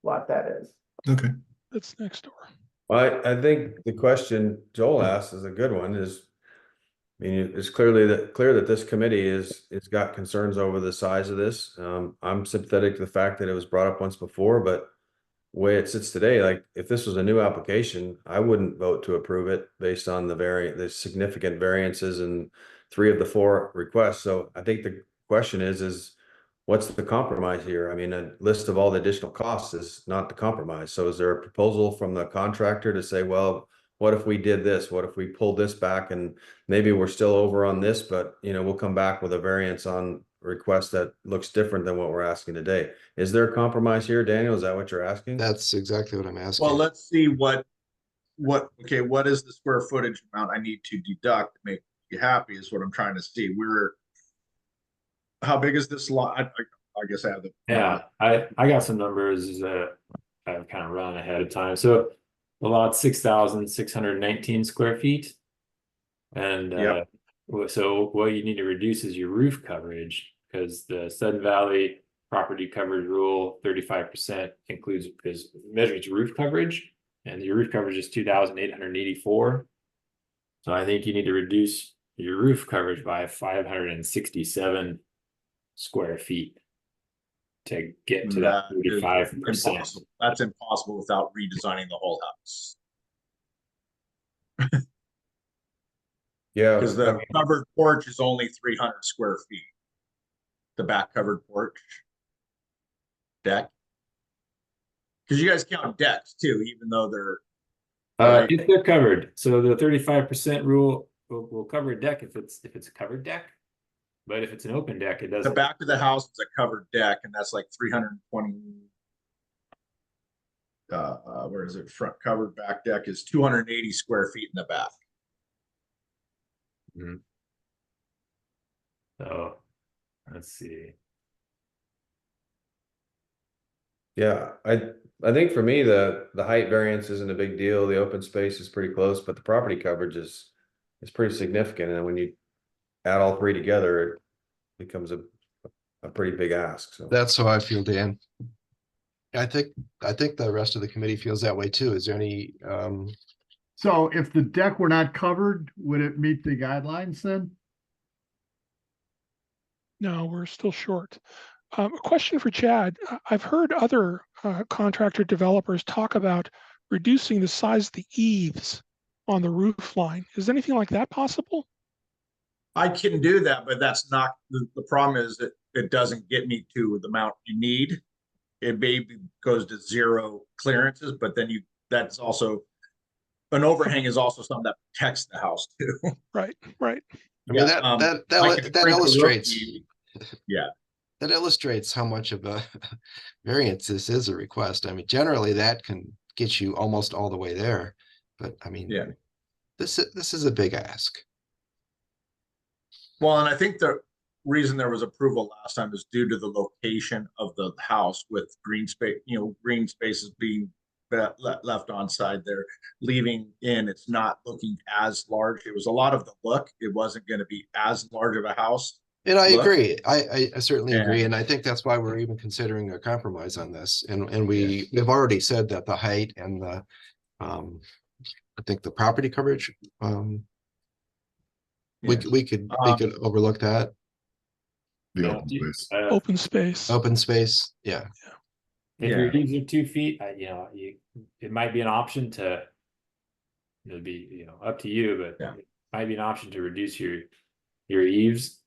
lot that is. Okay. That's next door. Well, I think the question Joel asked is a good one. I mean, it's clear that this committee is got concerns over the size of this. I'm sympathetic to the fact that it was brought up once before, but the way it sits today, like if this was a new application, I wouldn't vote to approve it based on the significant variances in 3 of the 4 requests. So I think the question is what's the compromise here? I mean, a list of all the additional costs is not the compromise. So is there a proposal from the contractor to say, well, what if we did this? What if we pulled this back and maybe we're still over on this, but we'll come back with a variance on request that looks different than what we're asking today. Is there a compromise here, Daniel? Is that what you're asking? that's exactly what I'm asking. Well, let's see what is the square footage amount I need to deduct to make you happy is what I'm trying to see. How big is this lot? I guess I have the. Yeah, I got some numbers that I've kind of run ahead of time. So the lot's 6,619 square feet. And Yep. so what you need to reduce is your roof coverage, because the Sudden Valley property coverage rule 35% measures roof coverage, and your roof coverage is 2,884. So I think you need to reduce your roof coverage by 567 square feet to get to that 35%. That's impossible without redesigning the whole house. Yeah, Because the covered porch is only 300 square feet. The back covered porch deck. Because you guys count decks too, even though they're. If they're covered, so the 35% rule will cover a deck if it's a covered deck, but if it's an open deck, it The doesn't. back of the house is a covered deck, and that's like 320. Where is it? Front covered back deck is 280 square feet in the back. So let's see. Yeah, I think for me the height variance isn't a big deal. The open space is pretty close, but the property coverage is pretty significant. And when you add all 3 together, it becomes a pretty big ask. So That's how I feel, Dan. I think the rest of the committee feels that way too. Is there any, So if the deck were not covered, would it meet the guidelines then? No, we're still short. A question for Chad. I've heard other contractor developers talk about reducing the size of the eaves on the roof line. Is anything like that possible? I can do that, but that's not, the problem is that it doesn't get me to the amount you need. It maybe goes to 0 clearances, but then that's also, an overhang is also something that protects the house too. Right, right. I mean, Yeah, that illustrates, yeah, that illustrates how much of a variance this is a request. I mean, generally that can get you almost all the way there, but I mean, yeah. this is a big ask. Well, and I think the reason there was approval last time is due to the location of the house with green space, green spaces being left on side there, leaving in, it's not looking as large. It was a lot of the look. It wasn't going to be as large of a house. And I look. agree. I certainly agree. And- And I think that's why we're even considering a compromise on this. And we've already said that the height and the, I think the property coverage, we could overlook that. The Yeah, open space. Open space. Open space, yeah. If Yeah. your eaves are 2 feet, it might be an option to. It'll be up to you, but Yeah. it might be an option to reduce your eaves.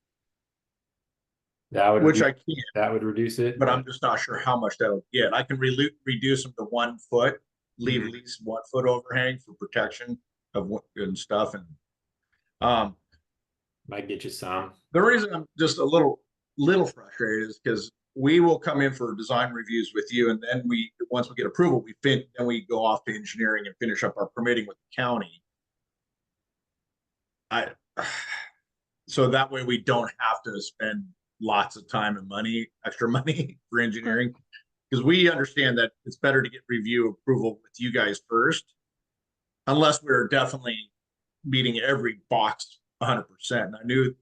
That would Which I can, that would reduce it, but I'm just not sure how much that'll get. I can reduce them to 1 foot, leave at least 1 foot overhang for protection of what and stuff. And might get you some. the reason I'm just a little frustrated is because we will come in for design reviews with you, and then once we get approval, then we go off to engineering and finish up our permitting with the county. So that way we don't have to spend lots of time and extra money for engineering, because we understand that it's better to get review approval with you guys first, unless we're definitely meeting every box 100%. And I knew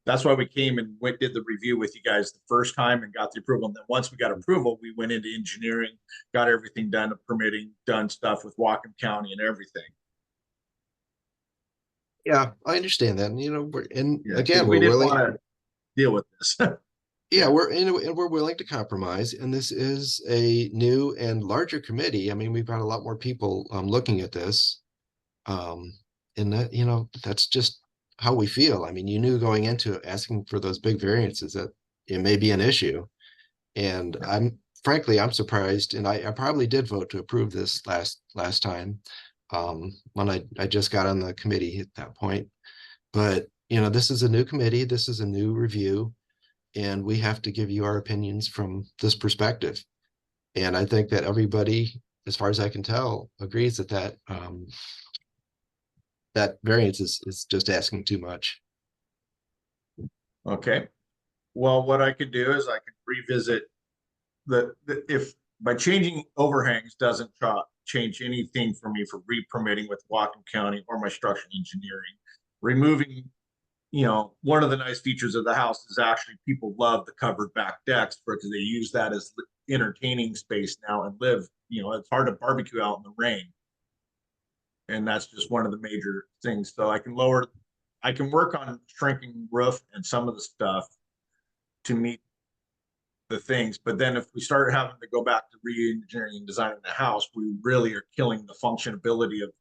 that's why we came and did the review with you guys the first time and got the approval. And then once we got approval, we went into engineering, got everything done, permitting, done stuff with Whatcom County and everything. Yeah, I understand that. And Again, we didn't want to deal with this. Yeah, we're willing to compromise, and this is a new and larger committee. I mean, we've got a lot more people looking at this. And that, that's just how we feel. I mean, you knew going into it, asking for those big variances that it may be an issue. And frankly, I'm surprised, and I probably did vote to approve this last time when I just got on the committee at that point. But this is a new committee, this is a new review, and we have to give you our opinions from this perspective. And I think that everybody, as far as I can tell, agrees that that variance is just asking too much. Okay. Well, what I could do is I could revisit if by changing overhangs doesn't change anything for me for re-permitting with Whatcom County or my structural engineering. Removing, one of the nice features of the house is actually people love the covered back decks because they use that as entertaining space now and live. It's hard to barbecue out in the rain. And that's just one of the major things. So I can work on shrinking roof and some of the stuff to meet the things. But then if we start having to go back to re-engineering and designing the house, we really are killing the functionability of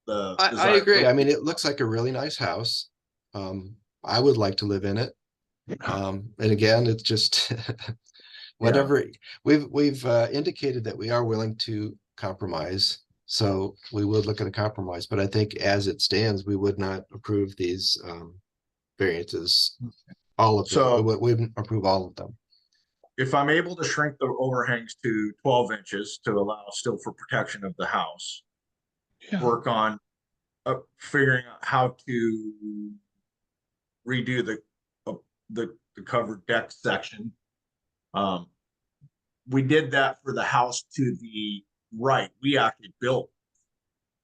the I agree. I mean, it looks like a really nice house. I would like to live in it. And again, it's just whatever. We've indicated that we are willing to compromise. So we would look at a compromise, but I think as it stands, we would not approve these variances. All of them. We wouldn't approve all of them. If I'm able to shrink the overhangs to 12 inches to allow still for protection of the house, work on figuring out how to redo the covered deck section. We did that for the house to the right. We actually built.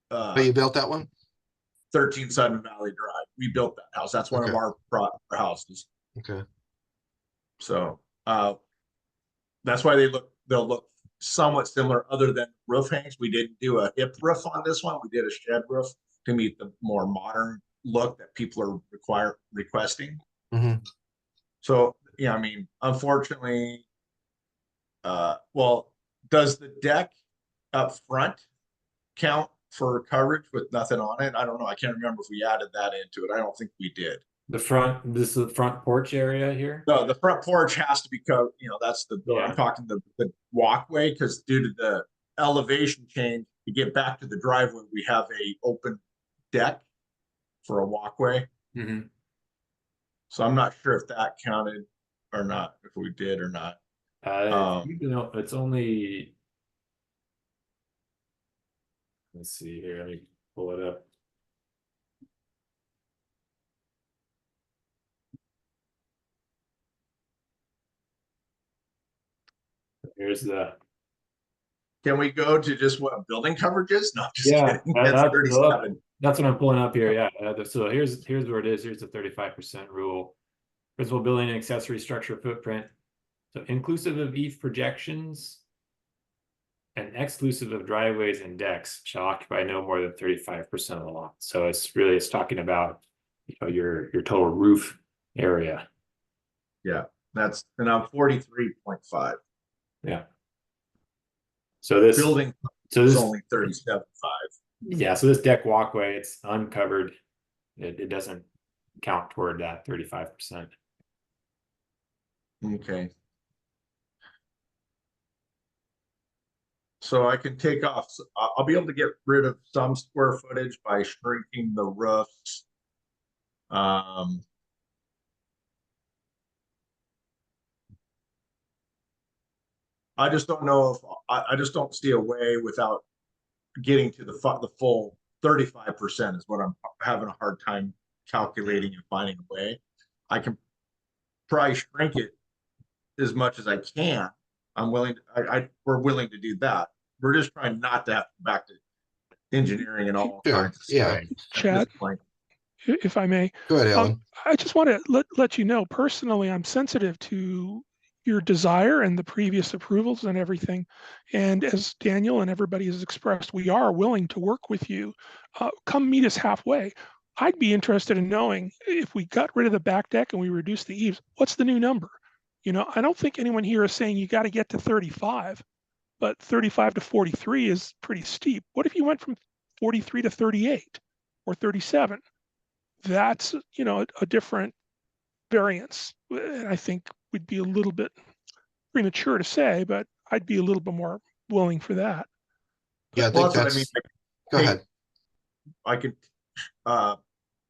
You built that one? 13 Sudden Valley Drive. We built that house. That's one of our houses. Okay. So that's why they'll look somewhat similar, other than roof hangs. We didn't do a hip roof on this one. We did a shed roof to meet the more modern look that people are requesting. Mhm. So, yeah, I mean, unfortunately, well, does the deck up front count for coverage with nothing on it? I don't know. I can't remember if we added that into it. I don't think we did. This is the front porch area here. No, the front porch has to be covered. You know, that's Yeah. I'm talking the walkway, because due to the elevation change, to get back to the driveway, we have a open deck for a walkway. Mhm. So I'm not sure if that counted or not, if we did or not. You know, it's only. Let's see here. Let me pull it up. Here's the. Can we go to just what building coverage is? No, just Yeah, kidding. that- It's that's 37. That's what I'm pulling up here. Yeah. So here's where it is. Here's the 35% rule. Principal building and accessory structure footprint. So inclusive of eave projections and exclusive of driveways and decks shall occupy no more than 35% of the lot. So it's talking about, you know, your total roof area. Yeah, and I'm 43.5. Yeah. So this Building so is this only 37.5. yeah, so this deck walkway, it's uncovered. It doesn't count toward that 35%. Okay. So I can take off, I'll be able to get rid of some square footage by shrinking the roofs. I just don't know if, I just don't see a way without getting to the full 35% is what I'm having a hard time calculating and finding a way. I can probably shrink it as much as I can. I'm willing to, we're willing to do that. We're just trying not to have to go back to engineering and all Sure, kinds of yeah. stuff. at Chad? this point. If I may, Go ahead, Alan. I just want to let you know, personally, I'm sensitive to your desire and the previous approvals and everything. And as Daniel and everybody has expressed, we are willing to work with you. Come meet us halfway. I'd be interested in knowing if we got rid of the back deck and we reduced the eaves, what's the new number? You know, I don't think anyone here is saying you got to get to 35, but 35 to 43 is pretty steep. What if you went from 43 to 38 or 37? That's, you know, a different variance. And I think would be a little bit premature to say, but I'd be a little bit more willing for that. Yeah, I Well, think that's what I mean. go ahead. I could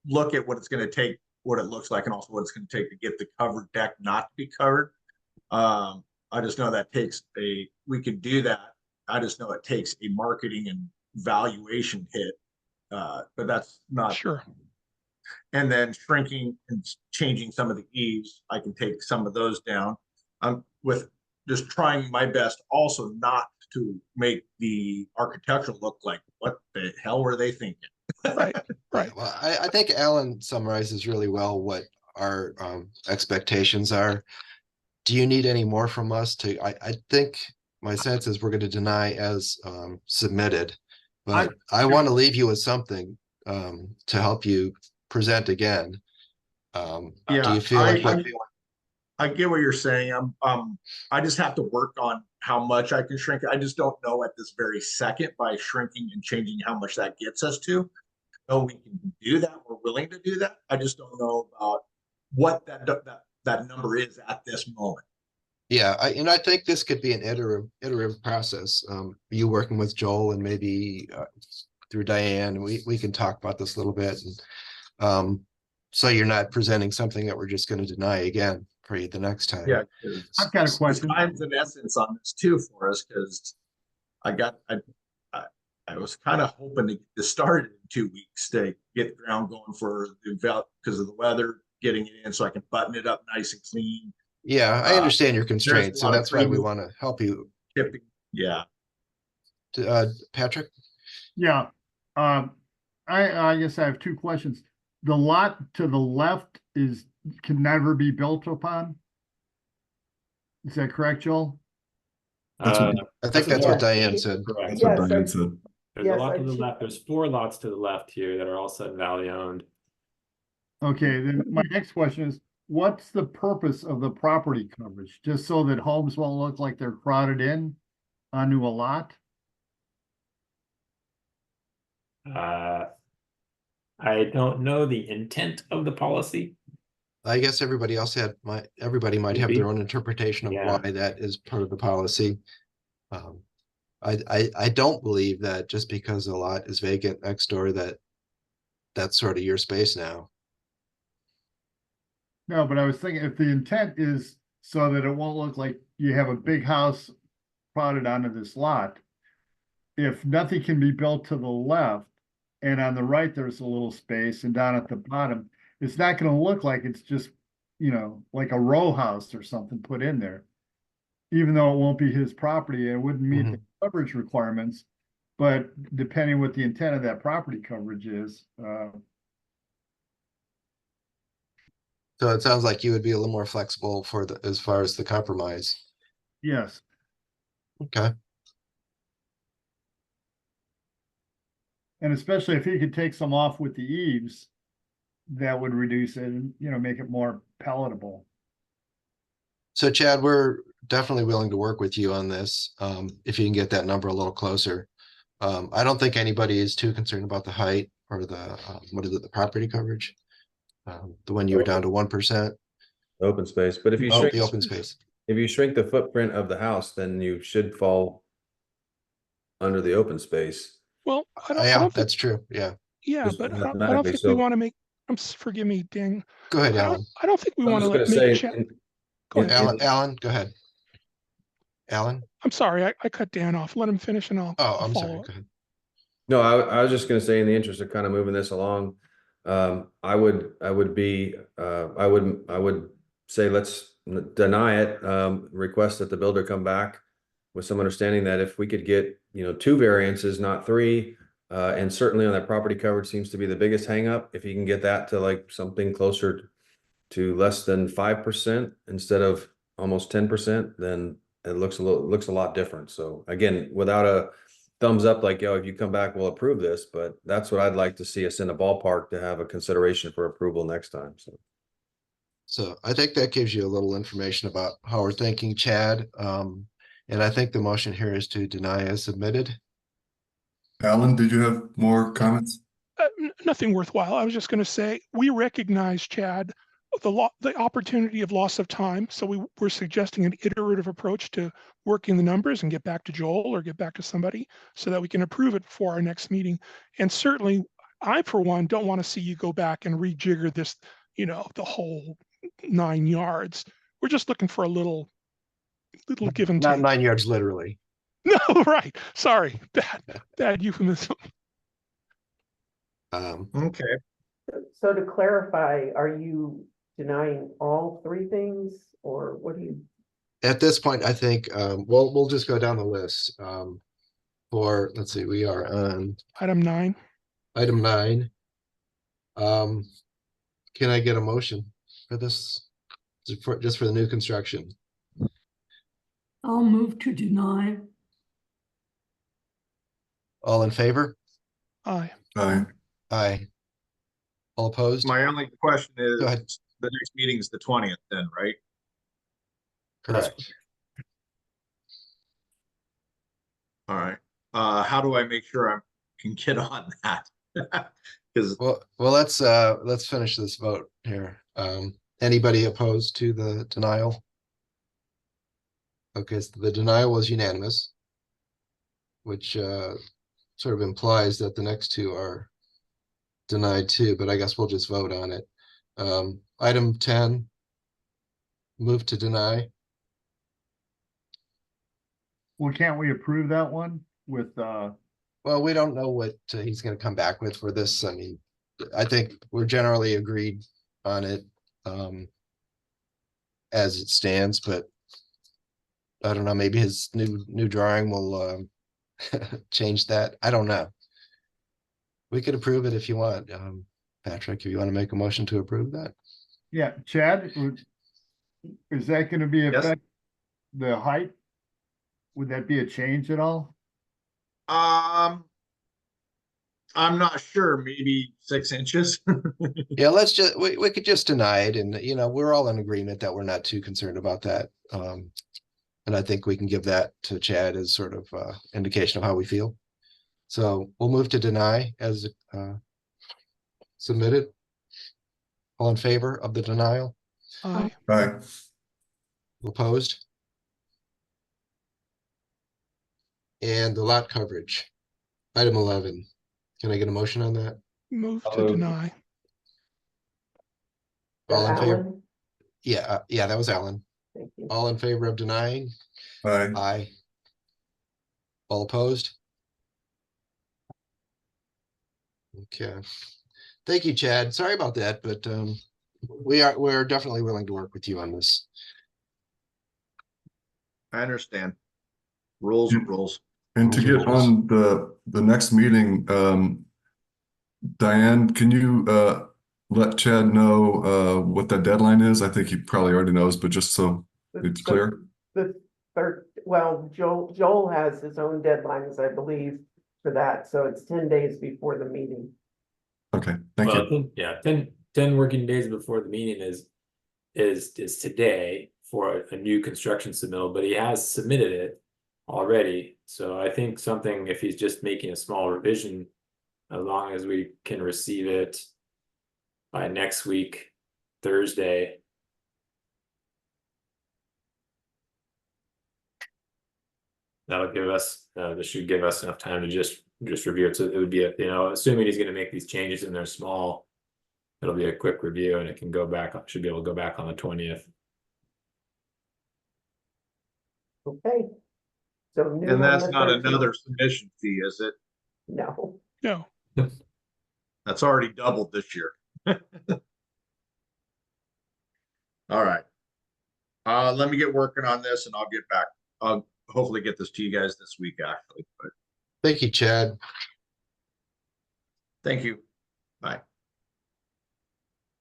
look at what it's going to take, what it looks like, and also what it's going to take to get the covered deck not to be covered. I just know that we could do that. I just know it takes a marketing and valuation hit, but that's not Sure. And then shrinking and changing some of the eaves, I can take some of those down. I'm with just trying my best also not to make the architectural look like what the hell were they thinking? Right. Well, I think Alan summarizes really well what our expectations are. Do you need any more from us I think my sense is we're going to deny as submitted, but I want to leave you with something to help you present again. Do you feel like I get what you're saying. I just have to work on how much I can shrink it. I just don't know at this very second by shrinking and changing how much that gets us to. No, we can do that. We're willing to do that. I just don't know about what that number is at this moment. Yeah, I think this could be an iterative process. You working with Joel and maybe through Diane, we can talk about this a little bit. And so you're not presenting something that we're just going to deny again for you the next time. Yeah, I've got a question. Time's an essence on this too for us, because I was kind of hoping to start it in 2 weeks to get the ground going for because of the weather, getting it in so I can button it up nice and clean. Yeah, I understand your constraints, and that's why we want to help you. Yeah. Patrick? Yeah. I guess I have two questions. The lot to the left can never be built upon. Is that correct, Joel? That's what- I think that's what Diane said. Correct. That's Yes, what Diane I- said. There's a Yes, lot to I the should- left. There's 4 lots to the left here that are all Sutton Valley owned. Okay, then my next question is, what's the purpose of the property coverage? Just so that homes won't look like they're crowded in onto a lot? I don't know the intent of the policy. I guess everybody might have Maybe. their own interpretation of Yeah. why that is part of the policy. I don't believe that just because a lot is vacant next door that that's sort of your space now. No, but I was thinking if the intent is so that it won't look like you have a big house crowded onto this lot. If nothing can be built to the left and on the right, there's a little space and down at the bottom, it's not gonna look like it's just, like a row house or something put in there. Even though it won't be his property, it wouldn't meet the coverage requirements. But depending what the intent of that property coverage is, So it sounds like you would be a little more flexible as far as the compromise. yes. Okay. And especially if he could take some off with the eaves, that would reduce it and, make it more palatable. So Chad, we're definitely willing to work with you on this. If you can get that number a little closer. I don't think anybody is too concerned about the height or the, what is it, the property coverage? The one you were down to 1%. Open space, but if you Oh, shrink, the open space. if you shrink the footprint of the house, then you should fall under the open space. Well, I Yeah, don't think, that's true. Yeah. yeah, Just but I don't mathematically, think we so- want to make, forgive me, Ding. Go ahead, I Alan. don't think we I'm want to just gonna make say, Chad. Go ahead. Alan, go ahead. Alan? I'm sorry, I cut Dan off. Let him finish and Oh, I'll I'm follow sorry. up. Go ahead. No, I was just gonna say, in the interest of kind of moving this along, I would say let's deny it, request that the builder come back with some understanding that if we could get, 2 variances, not 3, and certainly on that property coverage seems to be the biggest hangup. If you can get that to like something closer to less than 5% instead of almost 10%, then it looks a lot different. So again, without a thumbs up, like, yo, if you come back, we'll approve this, but that's what I'd like to see us in a ballpark to have a consideration for approval next time. So I think that gives you a little information about how we're thinking, Chad. And I think the motion here is to deny as submitted. Alan, did you have more comments? Nothing worthwhile. I was just going to say, we recognize, Chad, the opportunity of loss of time. So we're suggesting an iterative approach to working the numbers and get back to Joel or get back to somebody so that we can approve it for our next meeting. And certainly, I, for one, don't want to see you go back and rejigger this, the whole 9 yards. We're just looking for a little give and Not take. 9 yards, literally. No, right. Sorry. Bad euphemism. Okay, So to clarify, are you denying all 3 things or what do you? At this point, I think, we'll just go down the list. Let's see, we are on Item 9. item 9. Can I get a motion for this? Just for the new construction? I'll move to deny. All in favor? Aye. Aye. Aye. All opposed? my only question is, Go ahead. the next meeting is the 20th then, right? Correct. All right. How do I make sure I can get on that? Because Well, let's finish this vote here. Anybody opposed to the denial? Okay, so the denial was unanimous, which sort of implies that the next 2 are denied too, but I guess we'll just vote on it. Item 10, move to deny. Well, can't we approve that one with, Well, we don't know what he's going to come back with for this. I mean, I think we're generally agreed on it as it stands, but I don't know, maybe his new drawing will change that. I don't know. We could approve it if you want. Patrick, if you want to make a motion to approve that. yeah, Chad, is that gonna be Yes. affect the height? would that be a change at all? I'm not sure, maybe 6 inches. Yeah, let's just, we could just deny it, and, you know, we're all in agreement that we're not too concerned about that. And I think we can give that to Chad as sort of indication of how we feel. So we'll move to deny as submitted. All in favor of the denial? Aye. Aye. Opposed? And the lot coverage, item 11. Can I get a motion on that? Move I'll to move. deny. All in favor? Alan? Yeah, yeah, that was Alan. Thank you. All in favor of denying? Aye. Aye. All opposed? Okay. Thank you, Chad. Sorry about that, but we're definitely willing to work with you on this. I understand. Rules are rules. And to get on the next meeting, Diane, can you let Chad know what that deadline is? I think he probably already knows, but just so it's clear. The third, well, Joel has his own deadlines, I believe, for that, so it's 10 days before the meeting. Okay, thank Well, you. yeah, 10 working days before the meeting is today for a new construction submittal, but he has submitted it already. So I think something, if he's just making a small revision, as long as we can receive it by next week, Thursday. That'll give us, this should give us enough time to just review it. So it would be, assuming he's going to make these changes and they're small, it'll be a quick review and it can go back, should be able to go back on the 20th. Okay. So new And on that's the not 13th. another submission fee, is it? No. No. That's already doubled this year. All right. Let me get working on this and I'll get back. I'll hopefully get this to you guys this week, actually. But Thank you, Chad. thank you. Bye.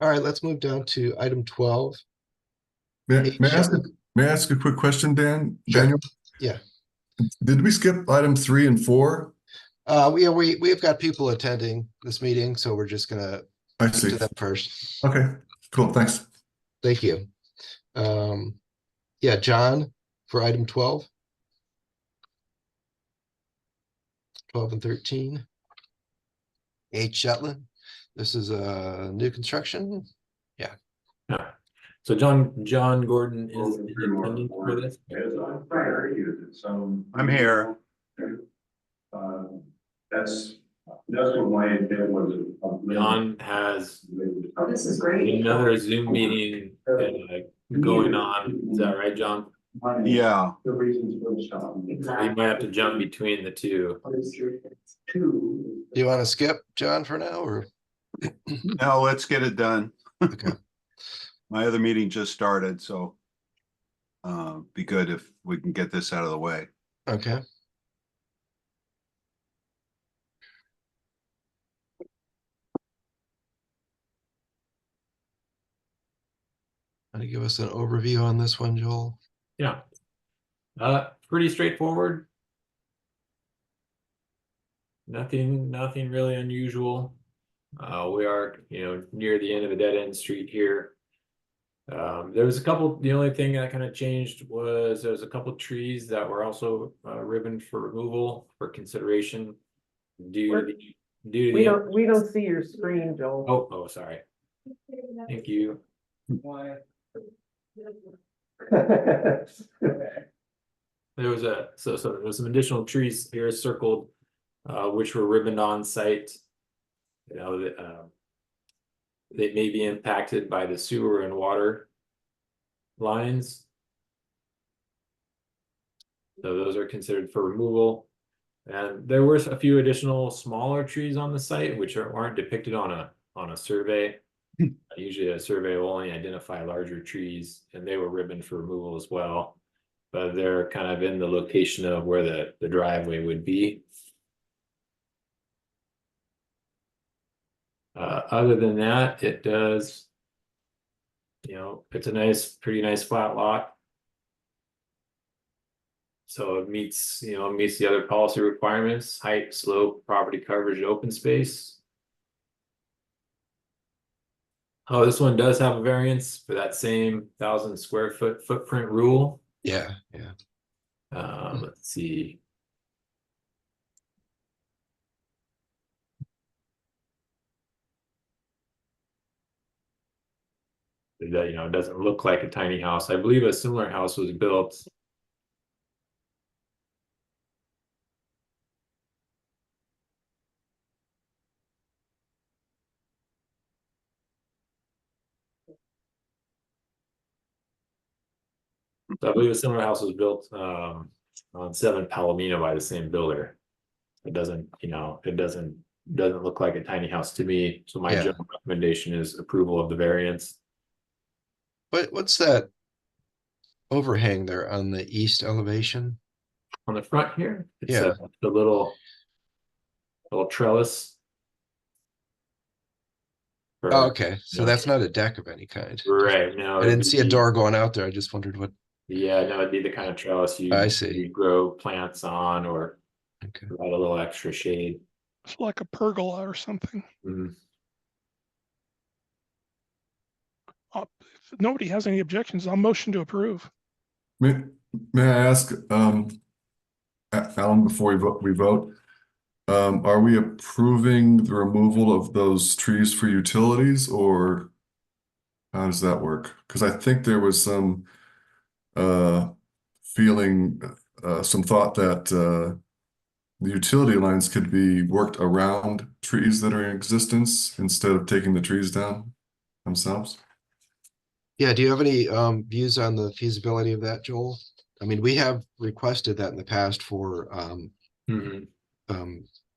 All right, let's move down to item 12. May I ask a quick question, Dan? Sure. Daniel? Yeah. Did we skip item 3 and 4? We've got people attending this meeting, so we're just gonna I do see. that first. Okay, cool, thanks. Thank you. Yeah, John, for item 12. 12 and 13. Shetland. This is a new construction. Yeah. So John Gordon is in attendance for this. I'm here. That's what my intent was. John has Oh, this is great. another Zoom meeting going on. Is that right, John? Yeah. So you might have to jump between the two. Do you want to skip John for now, or? No, let's get it done. Okay. My other meeting just started, so be good if we can get this out of the way. Okay. Want to give us an overview on this one, Joel? Yeah. Pretty straightforward. Nothing really unusual. We are, near the end of a dead end street here. There was the only thing that kind of changed was there's a couple trees that were also ribboned for removal for consideration due to We don't see your screen, Joel. Oh, sorry. Thank you. There was so there was some additional trees here circled, which were ribboned on site. They may be impacted by the sewer and water lines. So those are considered for removal. And there were a few additional smaller trees on the site, which aren't depicted on a survey. Usually a survey will only identify larger trees, and they were ribboned for removal as well. But they're kind of in the location of where the driveway would be. Other than that, it does, it's a pretty nice flat lot. So it meets, meets the other policy requirements, height, slope, property coverage, open space. Oh, this one does have a variance for that same 1,000 square foot footprint rule. Yeah, yeah. Let's see. That, it doesn't look like a tiny house. I believe a similar house was built. So I believe a similar house was built on 7 Palomino by the same builder. It doesn't, it doesn't look like a tiny house to me. So my Yeah. general recommendation is approval of the variance. But what's that overhang there on the east elevation? On the front here, it's Yeah. a little trellis. Oh, okay. So no. that's not a deck of any kind. Right. No, I didn't see a door going out there. I just wondered what. Yeah, no, it'd be the kind of trellis I see. you grow plants on or Okay. provide a little extra shade. It's like a pergola or something. Mhm. If nobody has any objections, I'll motion to approve. May I ask, Alan, before we vote, are we approving the removal of those trees for utilities, or how does that work? Because I think there was some feeling, some thought that the utility lines could be worked around trees that are in existence instead of taking the trees down themselves. Yeah, do you have any views on the feasibility of that, Joel? I mean, we have requested that in the past for Mhm.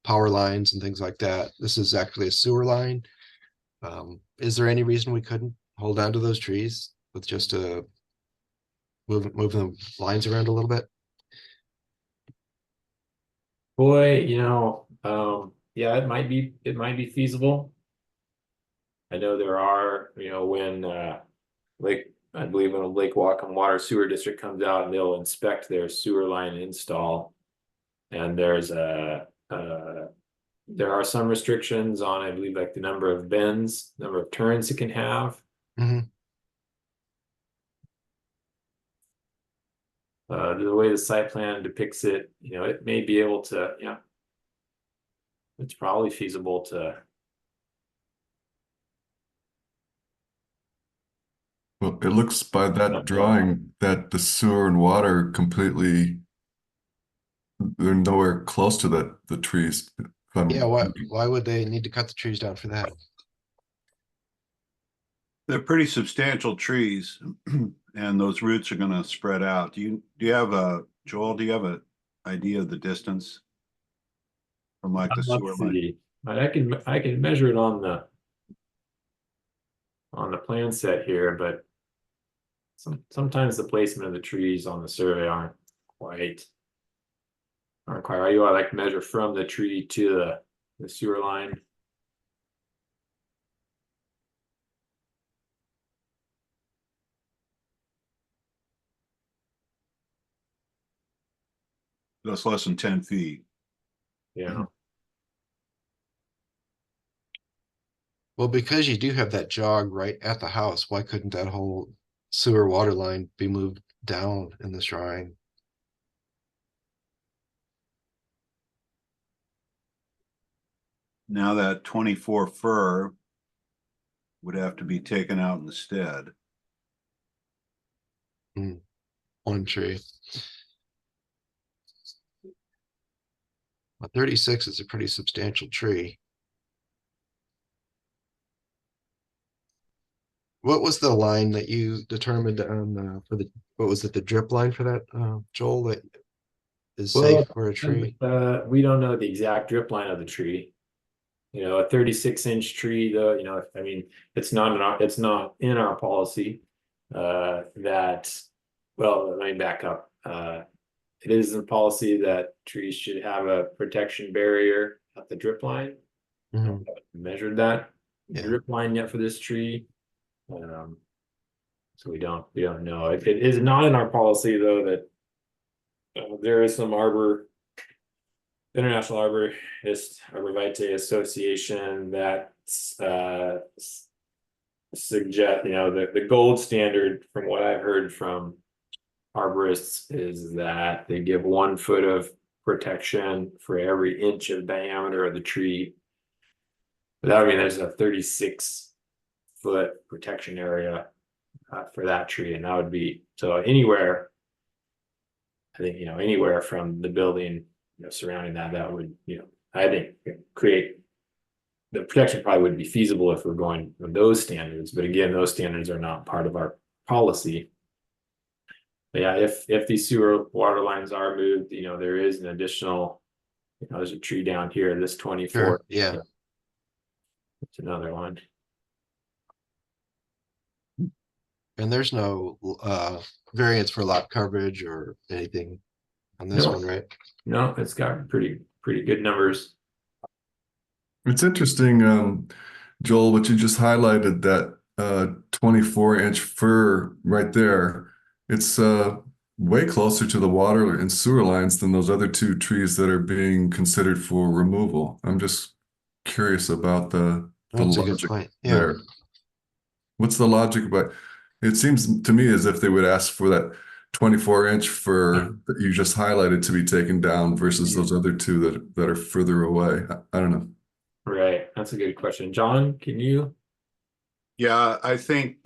Power lines and things like that. This is actually a sewer line. Is there any reason we couldn't hold on to those trees with just moving the lines around a little bit? Boy, yeah, it might be feasible. I know there are, when I believe when a Lake Wacom Water Sewer District comes out and they'll inspect their sewer line install. And there are some restrictions on, I believe, like the number of bends, number of turns it can have. Mhm. The way the site plan depicts it, it may be able to, it's probably feasible to. Well, it looks by that drawing that the sewer and water completely, they're nowhere close to the trees. Yeah, why would they need to cut the trees down for that? They're pretty substantial trees and those roots are gonna spread out. Do you have Joel, do you have an idea of the distance? From like the sewer Let's line? see. I can measure it on the plan set here, but sometimes the placement of the trees on the survey aren't quite right. You want to like measure from the tree to the sewer line. That's less than 10 feet. Yeah. Well, because you do have that jog right at the house, why couldn't that whole sewer water line be moved down in this drawing? Now that 24 fir would have to be taken out instead. One tree. Well, 36 is a pretty substantial tree. What was the line that you determined on for the, what was it, the drip line for that, Joel, that is safe for a tree? We don't know the exact drip line of the tree. A 36-inch tree, though, I mean, it's not in our policy. That, well, let me back up. It is in policy that trees should have a protection barrier at the drip line. Mhm. I haven't measured that Yeah. drip line yet for this tree. So we don't know. If it is not in our policy, though, that There is some International Arborvitae Association that suggest, the gold standard from what I've heard from arborists is that they give 1 foot of protection for every inch of diameter of the tree. But that would mean there's a 36-foot protection area for that tree, and that would be so anywhere. I think anywhere from the building surrounding that would I think create the protection probably wouldn't be feasible if we're going with those standards. But again, those standards are not part of our policy. But yeah, if these sewer water lines are moved, there is an additional, there's a tree down here, this 24. Sure, yeah. It's another one. And there's no variance for lot coverage or anything on this No. one, right? No, it's got pretty good numbers. It's interesting, Joel, what you just highlighted, that 24-inch fir right there. It's way closer to the water and sewer lines than those other 2 trees that are being considered for removal. I'm just curious about the That's a good logic point. Yeah. there. What's the logic about? It seems to me as if they would ask for that 24-inch fir that you just highlighted to be taken down versus those other 2 that are further away. I don't know. Right, that's a good question. John, can you Yeah, I think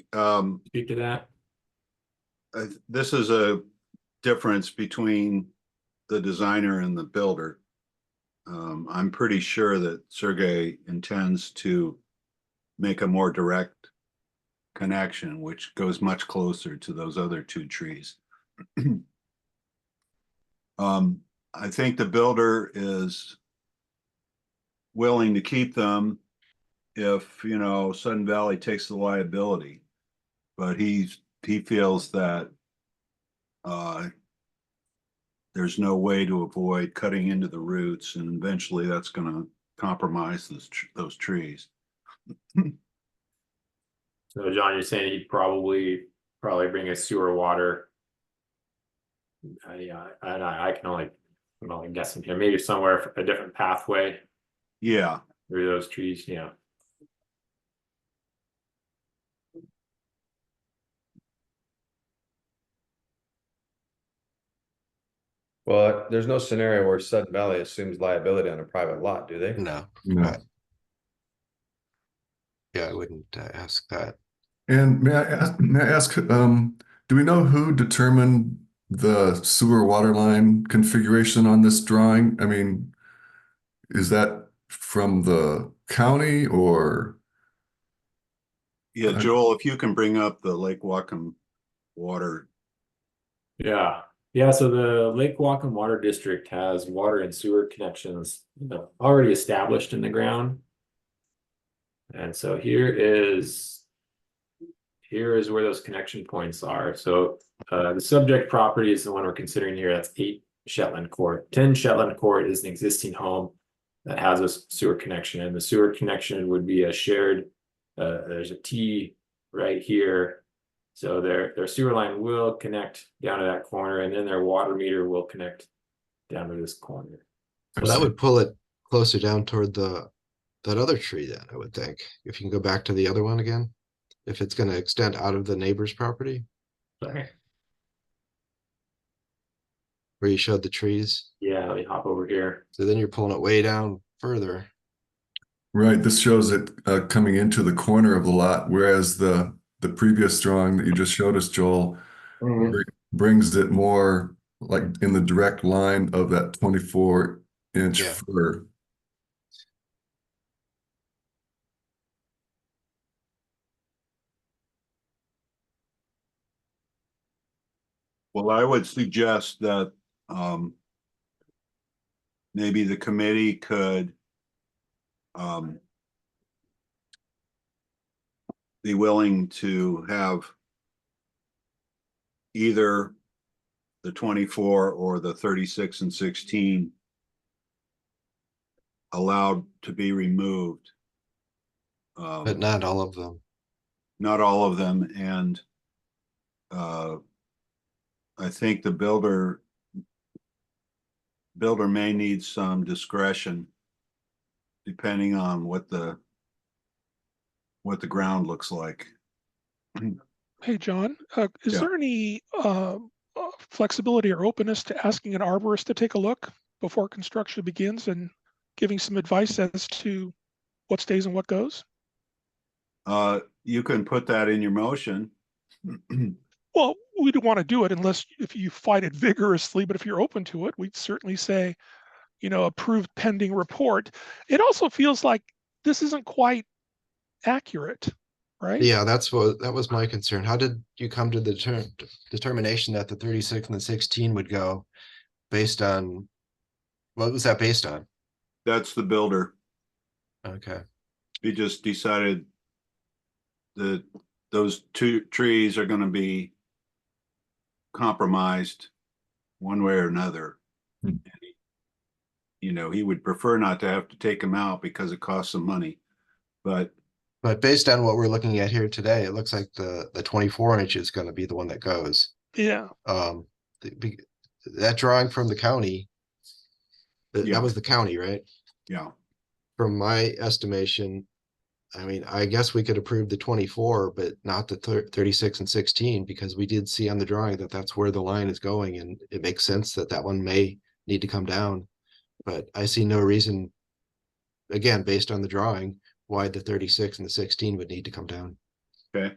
speak to that? this is a difference between the designer and the builder. I'm pretty sure that Sergey intends to make a more direct connection, which goes much closer to those other 2 trees. I think the builder is willing to keep them if, Sudden Valley takes the liability, but he feels that there's no way to avoid cutting into the roots, and eventually that's going to compromise those trees. So John, you're saying he'd probably bring a sewer water. Yeah, and I can only guess in here, maybe somewhere a different pathway Yeah. through those trees. Yeah. Well, there's no scenario where Sudden Valley assumes liability on a private lot, do they? No. No. Yeah, I wouldn't ask that. And may I ask, do we know who determined the sewer water line configuration on this drawing? I mean, is that from the county or? Yeah, Joel, if you can bring up the Lake Whatcom water. Yeah. So the Lake Whatcom Water District has water and sewer connections already established in the ground. And so here is where those connection points are. So the subject property is the one we're considering here. That's 8 Shetland Court. 10 Shetland Court is an existing home that has a sewer connection, and the sewer connection would be a shared, there's a T right here. So their sewer line will connect down to that corner, and then their water meter will connect down to this corner. Well, that would pull it closer down toward that other tree then, I would think. If you can go back to the other one again, if it's going to extend out of the neighbor's property. Sorry. Where you showed the trees. Yeah, let me hop over here. So then you're pulling it way down further. Right, this shows it coming into the corner of the lot, whereas the previous drawing that you just showed us, Joel, brings it more like in the direct line of that 24-inch fir. Well, I would suggest that maybe the committee could be willing to have either the 24 or the 36 and 16 allowed to be removed. But not all of them. Not all of them. And I think the builder builder may need some discretion depending on what the ground looks like. Hey, John, is Yeah. there any flexibility or openness to asking an arborist to take a look before construction begins and giving some advice as to what stays and what goes? You can put that in your motion. Well, we don't want to do it unless if you fight it vigorously, but if you're open to it, we'd certainly say, approved pending report. It also feels like this isn't quite accurate, right? Yeah, that was my concern. How did you come to the determination that the 36 and the 16 would go based on, what was that based on? That's the builder. Okay. He just decided that those two trees are going to be compromised one way or another. Hmm. He would prefer not to have to take them out because it costs some money. But based on what we're looking at here today, it looks like the 24 inch is going to be the one that goes. Yeah. That drawing from the county, Yeah. that was the county, right? yeah, From my estimation, I mean, I guess we could approve the 24, but not the 36 and 16, because we did see on the drawing that that's where the line is going, and it makes sense that that one may need to come down. But I see no reason, again, based on the drawing, why the 36 and the 16 would need to come down. okay.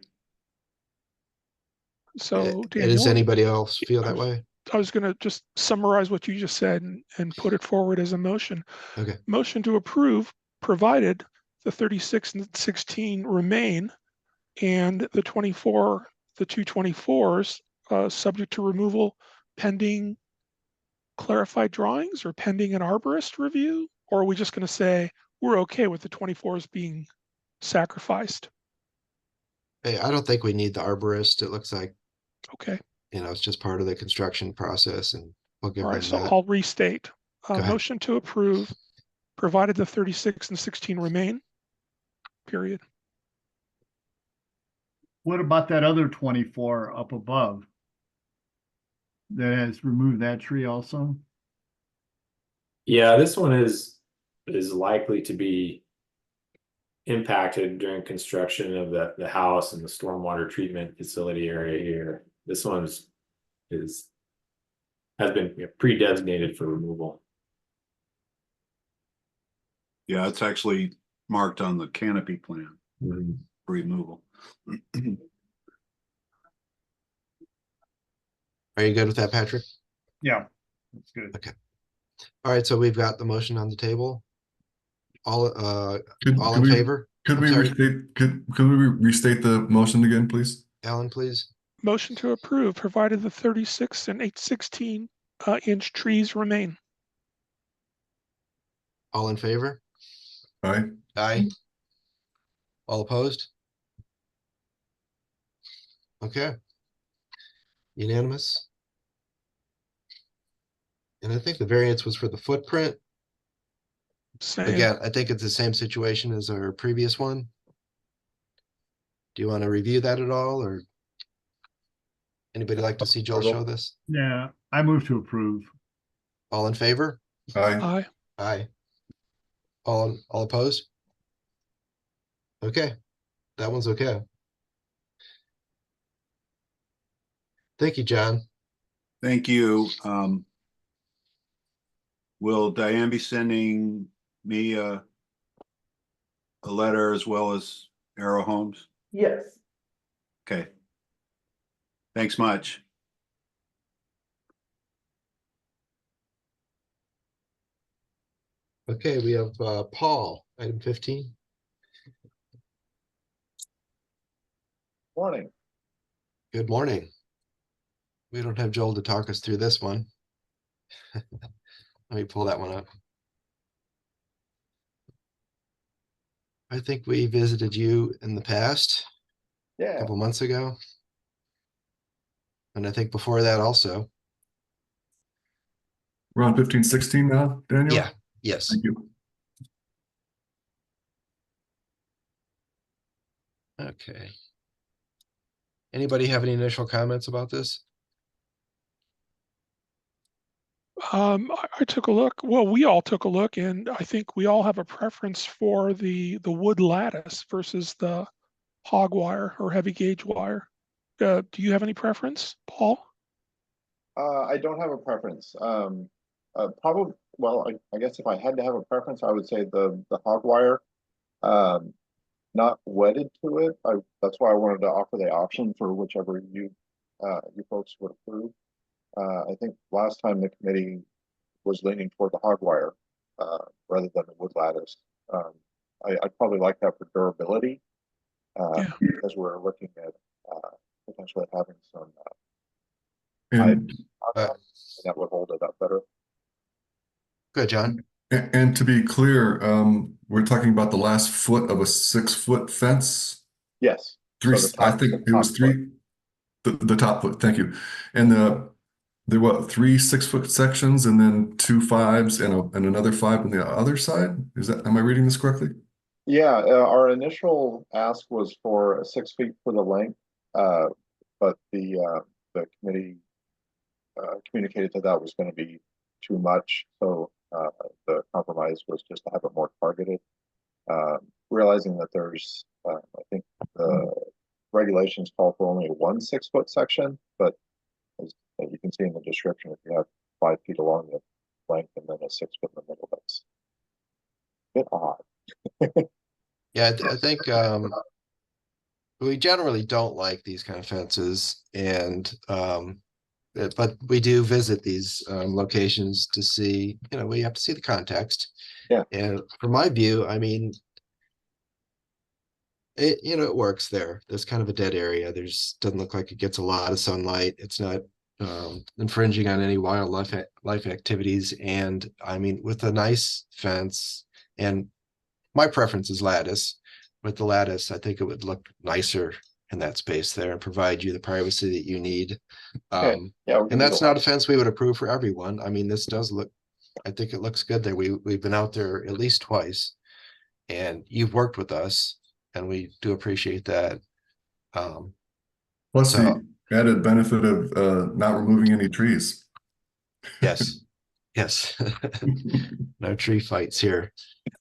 So, Does Daniel, anybody else feel that way? I was going to just summarize what you just said and put it forward as a motion. Okay. Motion to approve, provided the 36 and 16 remain, and the 224s, subject to removal pending clarified drawings or pending an arborist review? Or are we just going to say we're okay with the 24s being sacrificed? Hey, I don't think we need the arborist. It looks like, Okay. it's just part of the construction process, and we'll give All right. them So that. I'll restate. ahead. Motion to approve, provided the 36 and 16 remain. Period. What about that other 24 up above? That has removed that tree also? Yeah, this one is likely to be impacted during construction of the house and the stormwater treatment facility area here. This one has been pre-designated for removal. Yeah, it's actually marked on the canopy plan for removal. Are you good with that, Patrick? Yeah, that's good. Okay. All right, so we've got the motion on the table. All in favor? Could I'm we sorry. restate the motion again, please? Alan, please. Motion to approve, provided the 36 and 8/16 inch trees remain. All in favor? Aye. Aye. All opposed? Okay. Unanimous. And I think the variance was for the footprint. Same. Again, I think it's the same situation as our previous one. Do you want to review that at all, or anybody like to see Joel show this? Yeah, I move to approve. All in favor? Aye. Aye. Aye. All opposed? Okay, that one's okay. Thank you, John. Thank you. Will Diane be sending me a letter as well as Arrow Homes? Yes. Okay. Thanks much. Okay, we have Paul, item 15. Morning. Good morning. We don't have Joel to talk us through this one. Let me pull that one up. I think we visited you in the past, a Yeah. couple months ago. And I think before that also. We're on 1516 now, Daniel? Yeah, yes. Thank you. Okay. Anybody have any initial comments about this? I took a look. Well, we all took a look, and I think we all have a preference for the wood lattice versus the hog wire or heavy gauge wire. Do you have any preference, Paul? I don't have a preference. Probably, well, I guess if I had to have a preference, I would say the hog wire. Not wedded to it. That's why I wanted to offer the option for whichever you folks would approve. I think last time the committee was leaning toward the hog wire rather than the wood lattice. I'd probably like that for durability Yeah. because we're looking at potentially having some And, that would hold it up better. Good, John. and to be clear, we're talking about the last foot of a 6-foot fence. Yes. Three, So the I top- think the it was top three, the top foot, thank you. And there were 3 6-foot sections and then 2 5s and another 5 on the other side. Am I reading this correctly? Yeah, our initial ask was for 6 feet for the length, but the committee communicated that was going to be too much. So the compromise was just to have it more targeted. Realizing that there's, I think the regulations call for only 1 6-foot section, but as you can see in the description, if you have 5 feet along the length and then a 6 foot in the middle, that's a bit odd. Yeah, I think we generally don't like these kind of fences, and but we do visit these locations to see, we have to see the context. Yeah. And from my view, I mean, it works there. There's kind of a dead area. Doesn't look like it gets a lot of sunlight. It's not infringing on any wildlife life activities. And I mean, with a nice fence, and my preference is lattice. With the lattice, I think it would look nicer in that space there and provide you the privacy that you need. Yeah, and that's not a fence we would approve for everyone. I mean, this does look, I think it looks good there. We've been out there at least twice, and you've worked with us, and we do appreciate that. Plus the added benefit of not removing any trees. Yes. Yes. No tree fights here.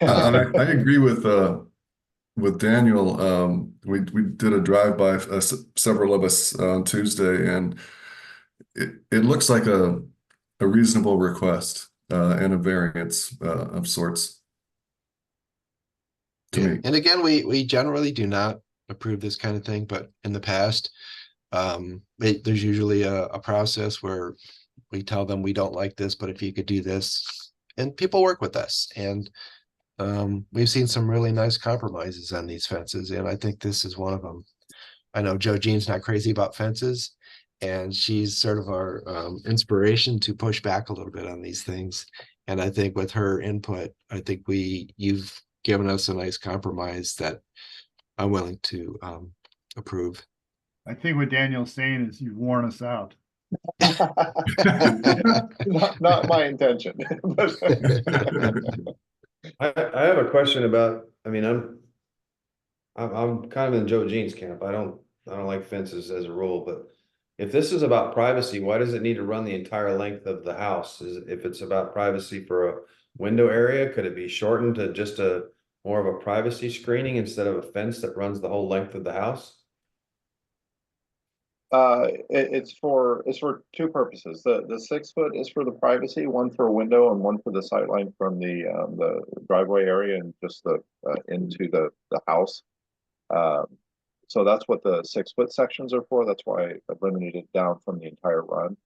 I agree with Daniel. We did a drive-by, several of us on Tuesday, and it looks like a reasonable request and a variance of sorts to me. And again, we generally do not approve this kind of thing, but in the past, there's usually a process where we tell them we don't like this, but if you could do this, and people work with us, and we've seen some really nice compromises on these fences, and I think this is one of them. I know Joe Jean's not crazy about fences, and she's sort of our inspiration to push back a little bit on these things. And I think with her input, I think you've given us a nice compromise that I'm willing to approve. I think what Daniel's saying is you've worn us out. not my intention. I have a question about, I mean, I'm kind of in Joe Jean's camp. I don't like fences as a rule, but if this is about privacy, why does it need to run the entire length of the house? If it's about privacy for a window area, could it be shortened to just more of a privacy screening instead of a fence that runs the whole length of the house? It's for 2 purposes. The 6 foot is for the privacy, 1 for a window and 1 for the sightline from the driveway area and just into the house. So that's what the 6 foot sections are for. That's why I limited it down from the entire run.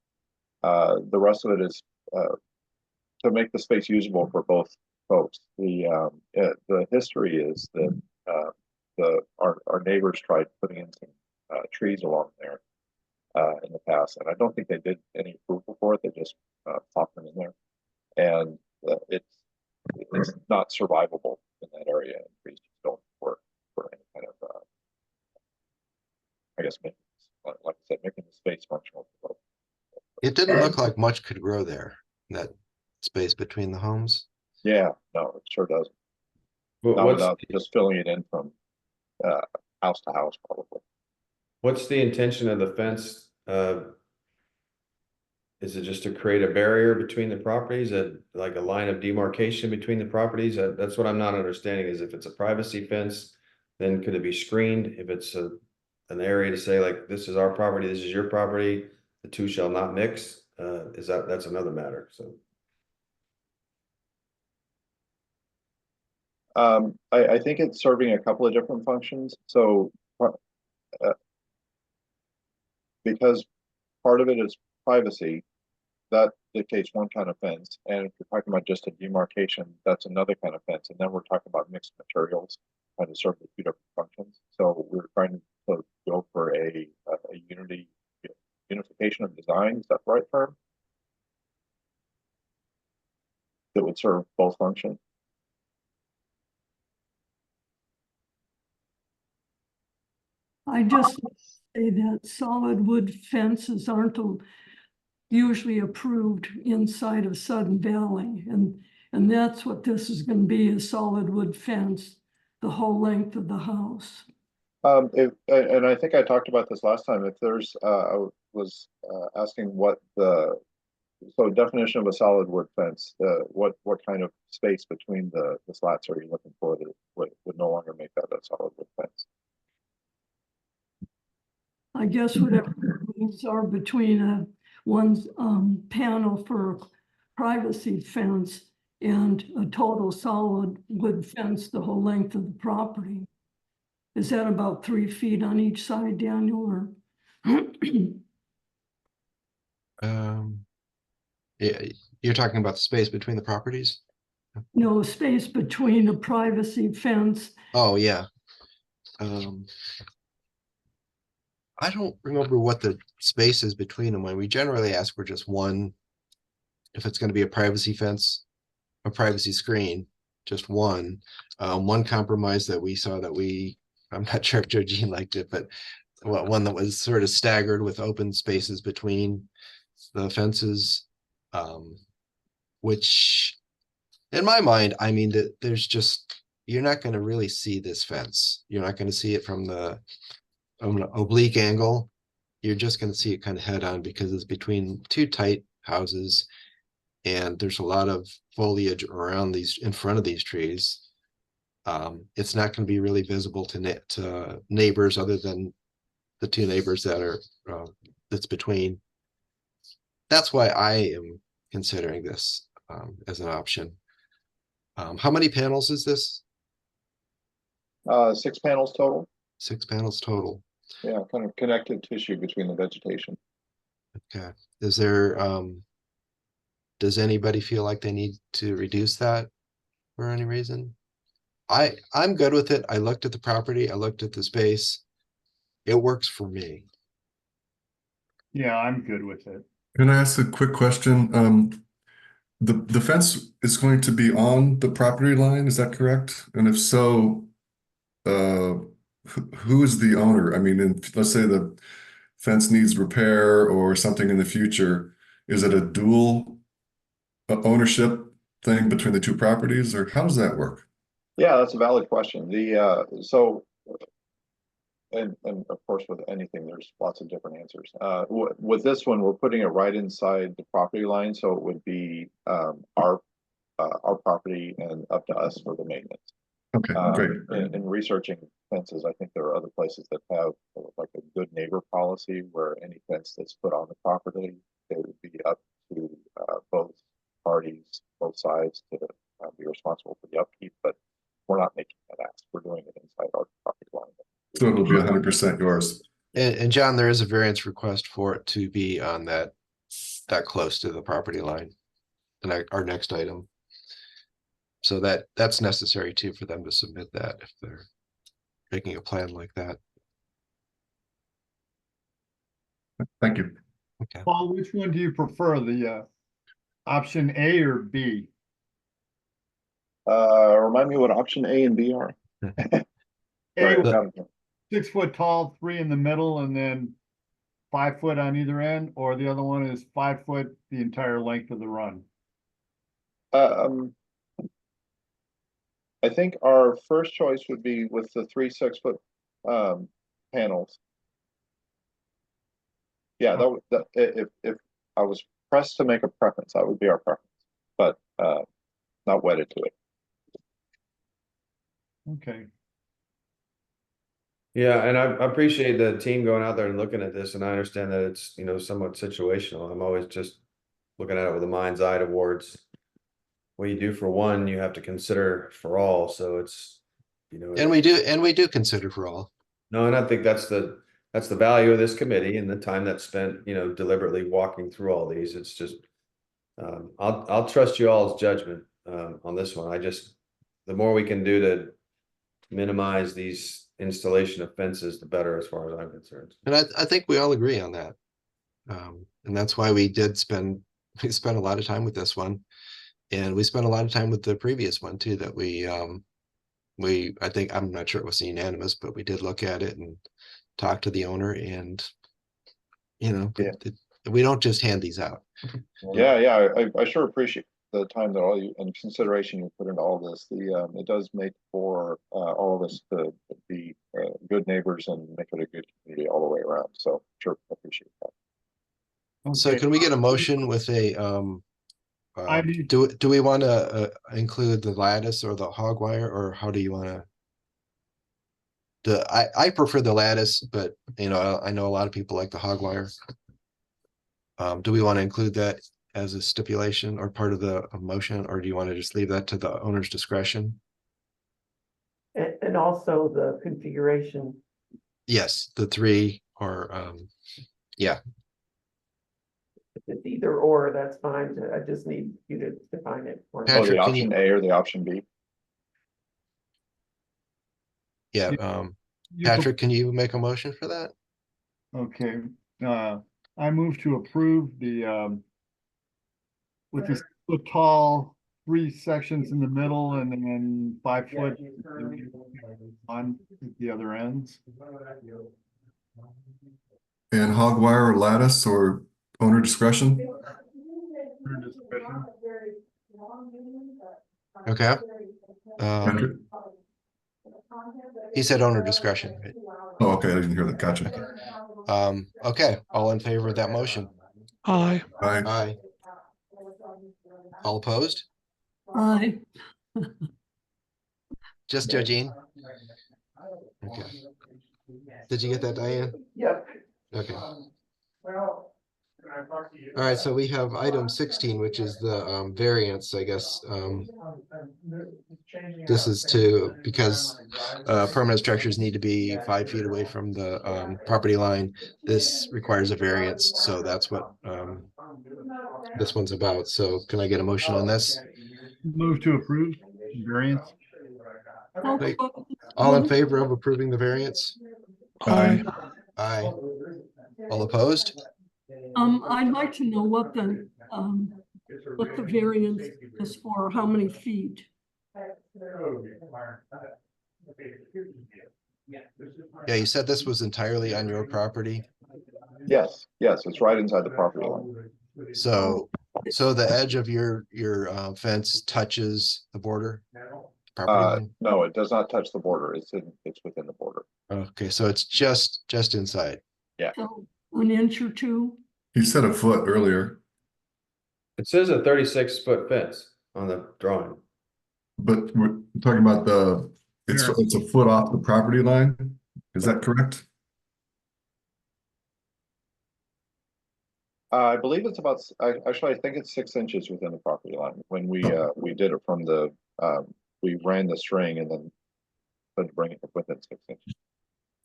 The rest of it is to make the space usable for both folks. The history is that our neighbors tried putting in some trees along there in the past, and I don't think they did any approval for it. They just popped them in there, and it's not survivable in that area. And trees just don't work for any kind of I guess making, like I said, making the space functional for both. It didn't look like much could grow there in that space between the homes. Yeah, no, it sure doesn't. Not without just filling it in from house to house, probably. What's the intention of the fence is it just to create a barrier between the properties, like a line of demarcation between the properties? That's what I'm not understanding, is if it's a privacy fence, then could it be screened? If it's an area to say like, this is our property, this is your property, the two shall not mix, that's another matter, so. I think it's serving a couple of different functions. So because part of it is privacy, that dictates one kind of fence. And if you're talking about just a demarcation, that's another kind of fence. And then we're talking about mixed materials, trying to serve the two different functions. So we're trying to go for a unification of design. Is that the right term? That would serve both functions. I just say that solid wood fences aren't usually approved inside of Sudden Valley. And that's what this is going to be, a solid wood fence, the whole length of the house. And I think I talked about this last time. If there's, I was asking what definition of a solid wood fence, what kind of space between the slats are you looking for that would no longer make that a solid wood fence? I guess whatever these are between one panel for privacy fence and a total solid wood fence the whole length of the property. Is that about 3 feet on each side, Daniel, or? Yeah, you're talking about the space between the properties? No, space between a privacy fence. Oh, yeah. I don't remember what the space is between them. When we generally ask for just one, if it's going to be a privacy fence, a privacy screen, just one. One compromise that we saw I'm not sure if Joe Jean liked it, but one that was sort of staggered with open spaces between the fences, which in my mind, I mean, that you're not going to really see this fence. You're not going to see it from the oblique angle. You're just going to see it kind of head on because it's between two tight houses and there's a lot of foliage around in front of these trees. It's not going to be really visible to neighbors other than the two neighbors that's between. That's why I am considering this as an option. How many panels is this? 6 panels total. 6 panels total. Yeah, kind of connective tissue between the vegetation. Okay. Is there, does anybody feel like they need to reduce that for any reason? I'm good with it. I looked at the property. I looked at the space. It works for me. Yeah, I'm good with it. Can I ask a quick question? The fence is going to be on the property line, is that correct? And if so, who is the owner? I mean, let's say the fence needs repair or something in the future, is it a dual ownership thing between the two properties, or how does that work? Yeah, that's a valid question. And of course, with anything, there's lots of different answers. With this one, we're putting it right inside the property line, so it would be our property and up to us for the maintenance. Okay, great. In researching fences, I think there are other places that have like a good neighbor policy where any fence that's put on the property, it would be up to both parties, both sides to be responsible for the upkeep. But we're not making that ask. We're doing it inside our property line. So it'll be 100% yours. And John, there is a variance request for it to be on that close to the property line. And our next item. So that's necessary too for them to submit that if they're making a plan like that. Thank you. Okay. Paul, which one do you prefer, the option A or B? Remind me what option A and B are. A, 6 foot tall, 3 in the middle, and then 5 foot on either end, or the other one is 5 foot the entire length of the run. I think our first choice would be with the 3 6-foot panels. Yeah, if I was pressed to make a preference. That would be our preference, but not wedded to it. Okay. Yeah, and I appreciate the team going out there and looking at this, and I understand that it's, you know, somewhat situational. I'm always just looking at it with a mind's eye towards what you do for one, you have to consider for all, so it's, you know. And we do consider for all. No, and I think that's the value of this committee and the time that's spent, you know, deliberately walking through all these. It's just, I'll trust you all's judgment on this one. The more we can do to minimize these installation of fences, the better, as far as I'm concerned. And I think we all agree on that. And that's why we spent a lot of time with this one. And we spent a lot of time with the previous one too, that I think, I'm not sure it was unanimous, but we did look at it and talk to the owner, and, you know, we don't just hand these out. Yeah, I sure appreciate the time that all you and consideration you put into all this. It does make for all of us to be good neighbors and make it a good community all the way around. So sure, appreciate that. So can we get a motion with a, do we want to include the lattice or the hog wire, or how do you want to? I prefer the lattice, but you know, I know a lot of people like the hog wire. Do we want to include that as a stipulation or part of the motion, or do you want to just leave that to the owner's discretion? And also the configuration. Yes, the 3 or yeah. If it's either or, that's fine. I just need you to define it. Oh, the option A or the option B? Yeah, Patrick, can you make a motion for that? Okay, I move to approve the, with the 6-foot tall, 3 sections in the middle, and then 5 foot on the other ends. And hog wire or lattice or owner discretion? Okay. He said owner discretion, right? Oh, okay, I didn't hear that. Gotcha. Okay, all in favor of that motion? Aye. Aye. Aye. All opposed? Aye. Just Joe Jean? Okay. Did you get that, Diane? Yep. Okay. All right, so we have item 16, which is the variance, I guess. This is because permanent structures need to be 5 feet away from the property line. This requires a variance, so that's what this one's about. So can I get a motion on this? Move to approve variance. Wait, all in favor of approving the variance? Aye. Aye. All opposed? I'd like to know what the variance is for, how many feet? Yeah, you said this was entirely on your property. Yes, it's right inside the property line. So the edge of your fence touches the border? Property line? No, it does not touch the border. It's within the border. Okay, so it's just inside. Yeah. So 1 inch or 2? He said a foot earlier, It says a 36-foot fence on the drawing. but we're talking about it's a foot off the property line. Is that correct? I believe it's about, I think it's 6 inches within the property line. When we did it from the, we ran the string and then had to bring it within 6 inches.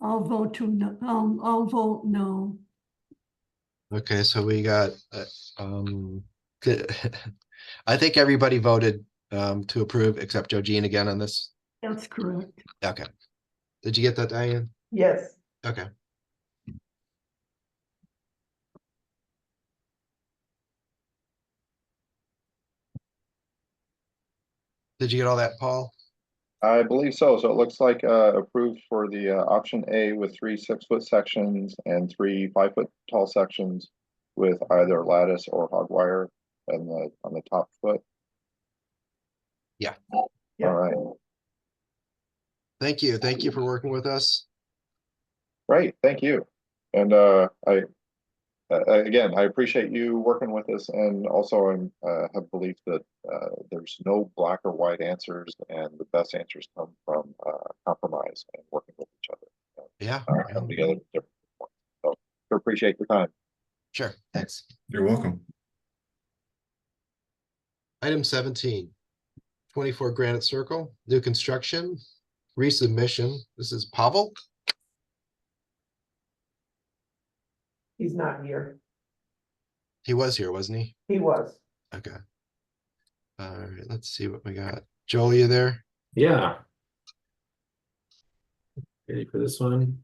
I'll vote no. I'll vote no. Okay, so we got I think everybody voted to approve except Joe Jean again on this. That's correct. Okay. Did you get that, Diane? Yes. Okay. Did you get all that, Paul? I believe so. So it looks like approved for the option A with 3 6-foot sections and 3 5-foot tall sections with either lattice or hog wire and on the top foot. Yeah. All right. Thank you. Thank you for working with us. Great. Thank you. And again, I appreciate you working with us, and also I'm have belief that there's no black or white answers, and the best answers come from compromise and working with each other. Yeah. Come together with different points. So I appreciate your time. Sure. Thanks. You're welcome. Item 17, 24 Granite Circle, new construction, resubmission. This is Pavel. He's not here. He was here, wasn't he? He was. Okay. All right, let's see what we got. Joel, you there? Yeah. Ready for this one?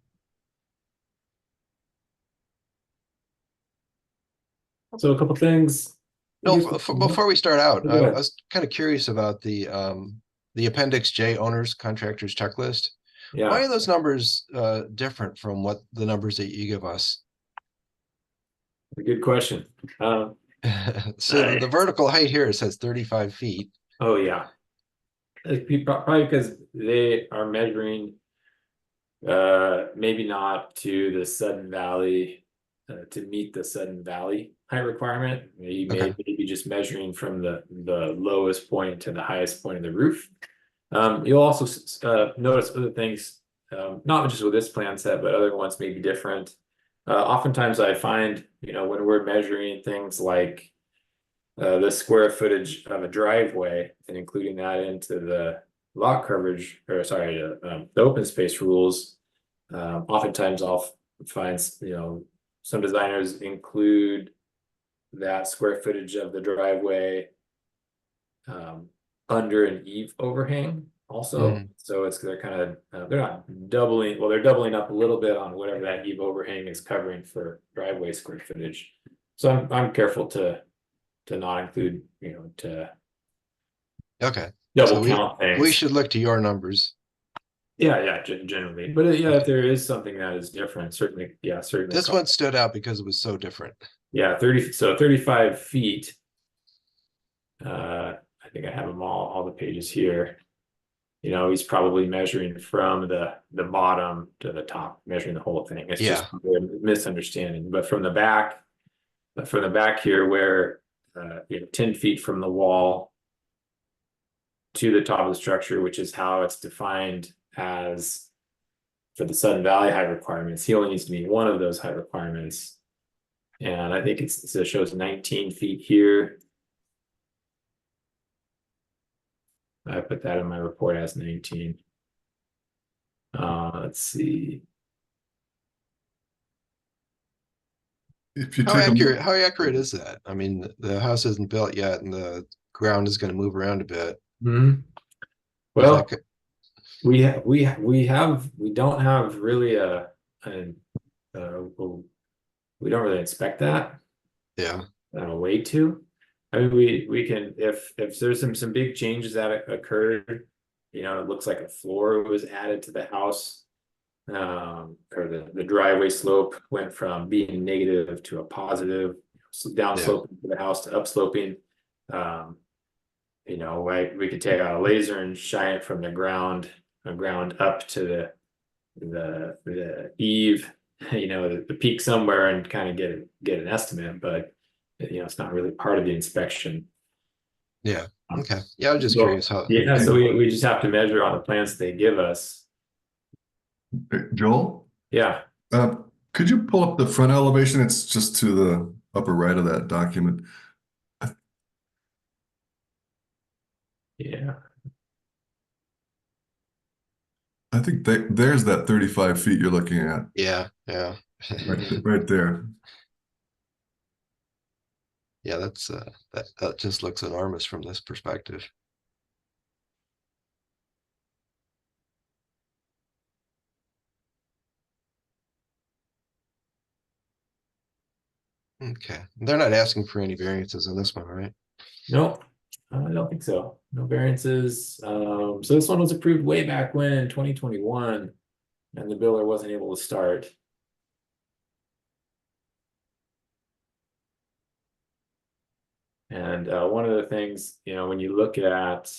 So a couple things. No, before we start out, Go I ahead. was kind of curious about the Appendix J owners contractors checklist. Why Yeah, are those numbers different from what the numbers that you give us? a good question. So the vertical height here, it says 35 feet. Oh yeah. Probably because they are measuring maybe not to the Sudden Valley to meet the Sudden Valley height requirement. You may be just measuring from the lowest point to the highest point of the roof. You'll also notice other things, not just with this plan set, but other ones may be different. Oftentimes I find, when we're measuring things like the square footage of a driveway and including that into the lot coverage, or sorry, the open space rules, oftentimes I'll find, some designers include that square footage of the driveway under an eave overhang also. So they're kind of they're not doubling, well, they're doubling up a little bit on whatever that eave overhang is covering for driveway square footage. So I'm careful to not include, to Okay. double So count things. we should look to your numbers. Yeah, generally, but if there is something that is different, certainly. This one stood out because it was so different. Yeah, 35 feet. I think I have them all the pages here. He's probably measuring from the bottom to the top, measuring the whole thing. It's just a misunderstanding. But from the back here, where 10 feet from the wall to the top of the structure, which is how it's defined as for the Sudden Valley height requirements, he only needs to meet one of those height requirements. And I think it shows 19 feet here. I put that in my report as 19. Let's see. If you How take accurate is that? I mean, the house isn't built yet and the ground is going to move around a bit. Well, we don't have really we don't really expect that. Yeah. A way to. I mean, we can, if there's some big changes that occurred, it looks like a floor was added to the house, or the driveway slope went from being negative to a positive, down sloping to the house to upsloping. We could take out a laser and shine it from the ground up to the eave, the peak somewhere, and kind of get an estimate, but it's not really part of the inspection. Yeah. Okay. Yeah, I was just curious how. Yeah, so we just have to measure on the plans they give us. Joel? Yeah. Could you pull up the front elevation? It's just to the upper right of that document. Yeah. I think there's that 35 feet you're looking at. Yeah. Right there. Yeah, that's that just looks enormous from this perspective. Okay. They're not asking for any variances on this one, right? Nope. I don't think so. No variances. So this one was approved way back when in 2021, and the builder wasn't able to start. And one of the things, when you look at,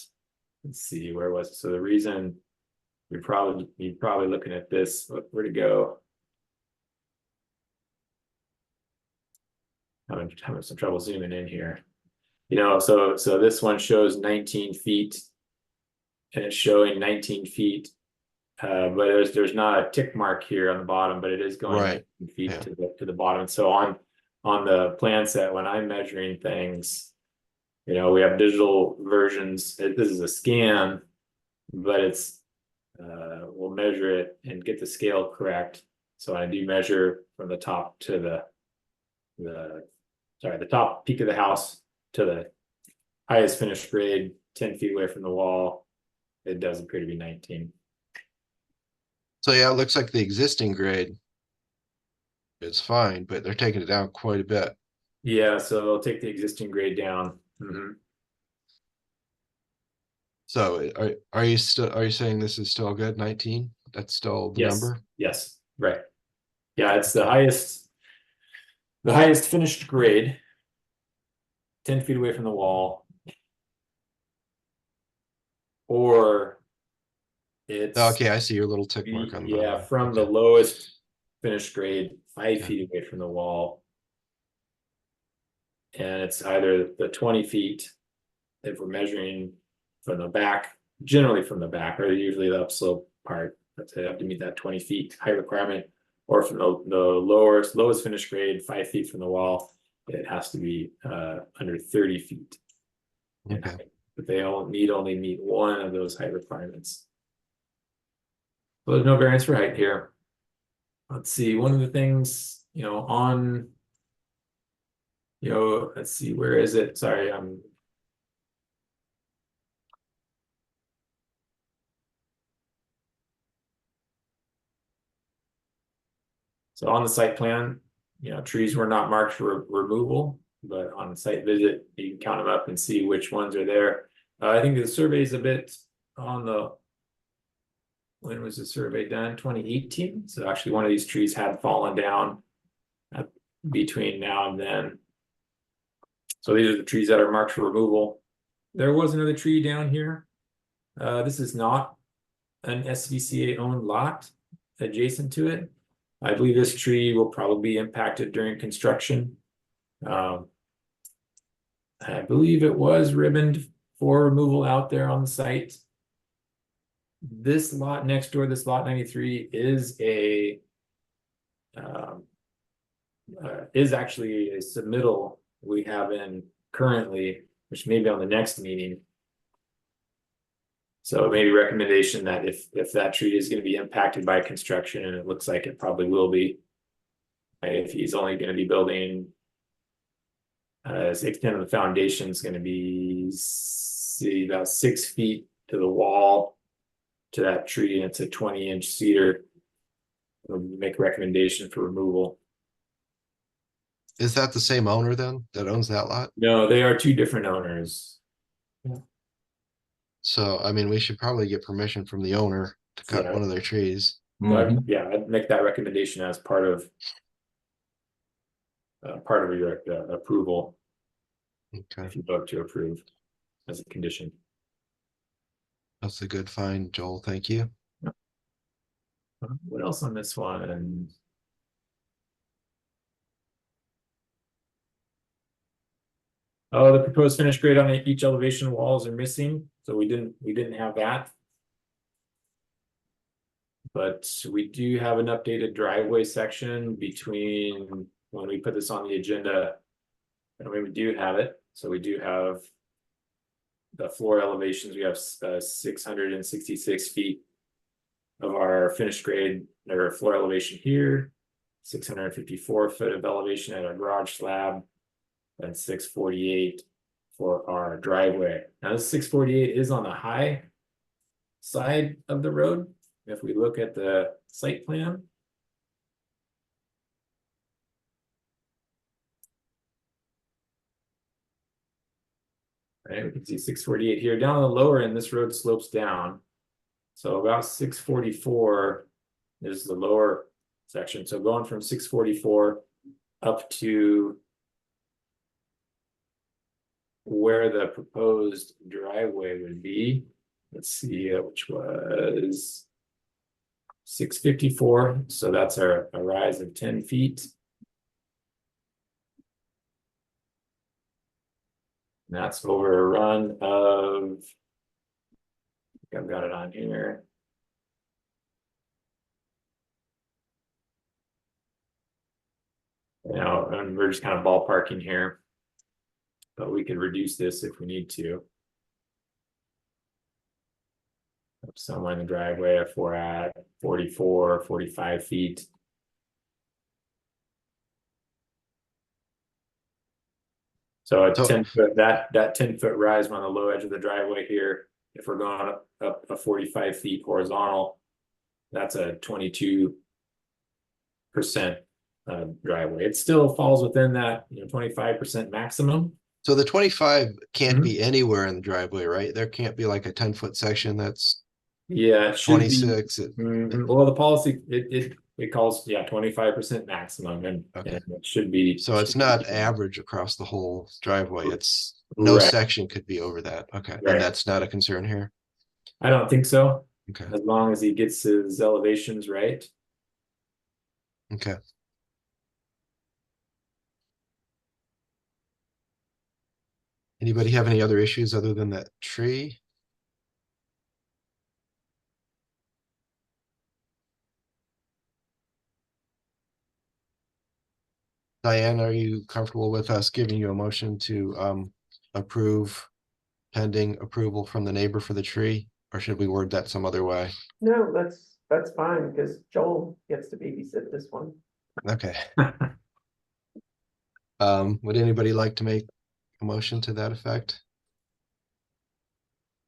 let's see, where was it? So the reason you're probably looking at this, where to go? having some trouble zooming in here. You know, so this one shows 19 feet, and it's showing 19 feet. But there's not a tick mark here on the bottom, but it is going Right. 19 feet Yeah. to the bottom. So on the plan set, when I'm measuring things, you know, we have digital versions. This is a scan, but it's we'll measure it and get the scale correct. So I do measure from the top to the top peak of the house to the highest finished grade, 10 feet away from the wall. It does appear to be 19. So yeah, it looks like the existing grade. It's fine, but they're taking it down quite a bit. Yeah, so they'll take the existing grade down. Mhm. So are you saying this is still good? 19? That's still the Yes. number? Yes, right. Yeah, it's the highest finished grade, 10 feet away from the wall. Or it's Okay, I see your little tick mark on the bottom. yeah, from the Okay. lowest finished grade, 5 Yeah. feet away from the wall. And it's either the 20 feet if we're measuring from the back, generally from the back, or usually the upslope part, but they have to meet that 20 feet height requirement, or from the lowest finished grade, 5 feet from the wall, it has to be under 30 feet. in Okay. height. But they only meet one of those height requirements. So there's no variance for height here. Let's see, one of the things, you know, let's see, where is it? Sorry, so on the site plan, you know, trees were not marked for removal, but on the site visit, you can count them up and see which ones are there. I think the survey is a bit on the, when was the survey done? 2018. So actually one of these trees had fallen down between now and then. So these are the trees that are marked for removal. There was another tree down here. This is not an SVCA owned lot adjacent to it. I believe this tree will probably be impacted during construction. I believe it was ribboned for removal out there on the site. This lot next door, this lot 93, is actually a submittal we have in currently, which may be on the next meeting. So maybe recommendation that if that tree is going to be impacted by construction, and it looks like it probably will be, if he's only going to be building, his extent of the foundation is going to be about 6 feet to the wall to that tree, and it's a 20-inch cedar. We'll make a recommendation for removal. Is that the same owner then that owns that lot? No, they are two different owners. So, I mean, we should probably get permission from the owner to cut Yeah. one of their trees. But yeah, I'd make that recommendation as part of your approval, Okay, if you vote to approve as a condition. that's a good find, Joel. Thank you. What else on this one? Oh, the proposed finished grade on each elevation walls are missing, so we didn't have that. But we do have an updated driveway section between when we put this on the agenda, and we do have it. So we do have the floor elevations. We have 666 feet of our finished grade or floor elevation here, 654 foot of elevation at our garage slab, and 648 for our driveway. Now this 648 is on the high side of the road. If we look at the site plan, right, we can see 648 here. Down on the lower end, this road slopes down. So about 644 is the lower section. So going from 644 up to where the proposed driveway would be, let's see, which was 654. So that's a rise of 10 feet. And that's over a run of, I think I've got it on here. You know, and we're just kind of ballparking here, but we could reduce this if we need to. Somewhere in the driveway if we're at 44, 45 feet. So a 10-foot, that 10-foot rise on the low edge of the driveway here, if we're going up a 45 feet horizontal, that's a 22% driveway. It still falls within that 25% maximum. So the 25 can't Mhm. be anywhere in the driveway, right? There can't be like a 10-foot section that's Yeah, it should be. 26. Well, the policy it calls 25% maximum, and it should be. So it's should be- not average across the whole driveway. It's no Right. section could be over that. Okay. Right. And that's not a concern here. I don't think so. Okay. As long as he gets his elevations right. Okay. Anybody have any other issues other than that tree? Diane, are you comfortable with us giving you a motion to approve pending approval from the neighbor for the tree? Or should we word that some other way? No, that's fine, because Joel gets to babysit this one. Okay. Would anybody like to make a motion to that effect?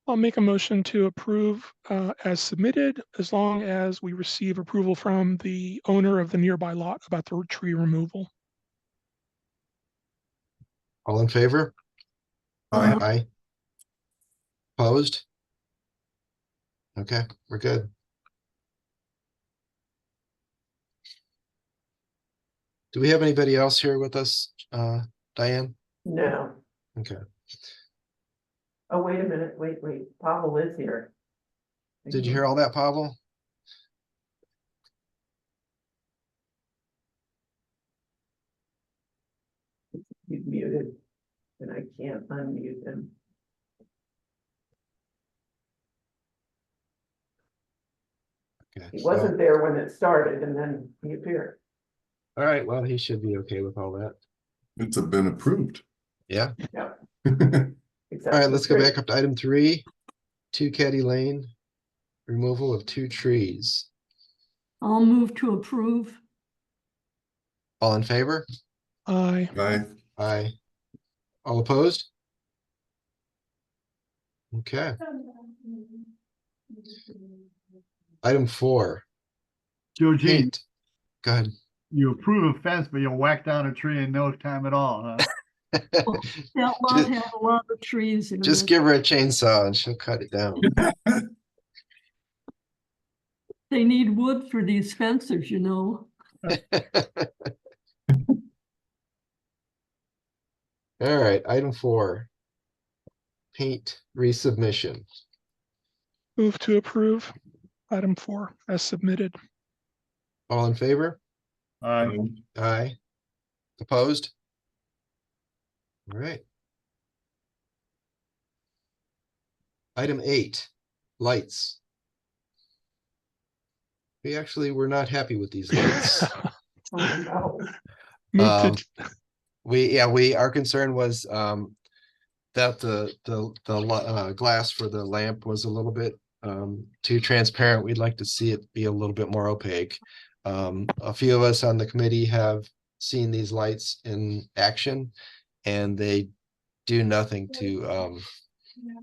I'll make a motion to approve as submitted, as long as we receive approval from the owner of the nearby lot about the tree removal. All in favor? Aye. Aye. Opposed? Okay, we're good. Do we have anybody else here with us, Diane? No. Okay. Oh, wait a minute, wait, Pavel is here. Did you hear all that, Pavel? He's muted, and I can't unmute him. Okay. He wasn't there when it started, and then he appeared. All right, well, he should be okay with all that. It's been approved. Yeah. Yeah. All right, let's go back up to item 3, 2 Caddie Lane, removal of 2 trees. I'll move to approve. All in favor? Aye. Aye. Aye. All opposed? Okay. Item 4. Joe G, Paint. Go ahead. you approve a fence, but you'll whack down a tree in no time at all, huh? That lot had a lot of trees in Just it. give her a chainsaw and she'll cut it down. They need wood for these fences, you know. All right, item 4. Paint resubmission. Move to approve item 4 as submitted. All in favor? Aye. Aye. Opposed? All right. Item 8, lights. We actually were not happy with these lights. Oh, no. Move to Our concern was that the glass for the lamp was a little bit too transparent. We'd like to see it be a little bit more opaque. A few of us on the committee have seen these lights in action, and they do nothing to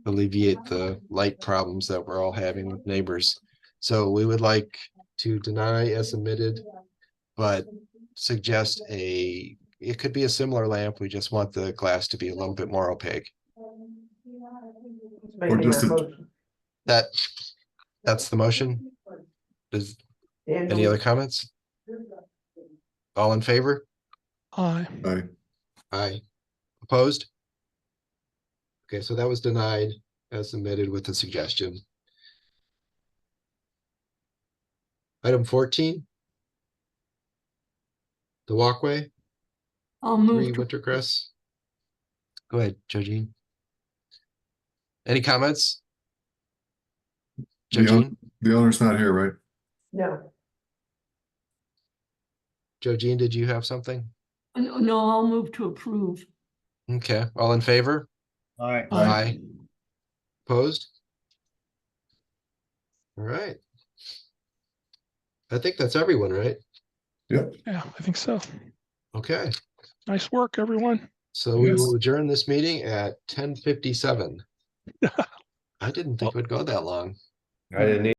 alleviate the light problems that we're all having with neighbors. So we would like to deny as submitted, but suggest it could be a similar lamp. We just want the glass to be a little bit more opaque. Making just that a- motion. That's the motion. Does any Daniel, other comments? All in favor? aye. Aye. Aye. Opposed? Okay, so that was denied as submitted with the suggestion. Item 14. The walkway, I'll 3 move to, Wintercrest. Go ahead, Judgine. Any comments? The, Joe own- the owner's not here, right? No, Jean, did you have something? No, I'll move to approve. Okay, all in favor? All right. Aye. Opposed? All right. I think that's everyone, right? Yep. Yeah, I think so. Okay, Nice work, everyone. so we Yes. will adjourn this meeting at 10:57. I didn't think it would go that long. I didn't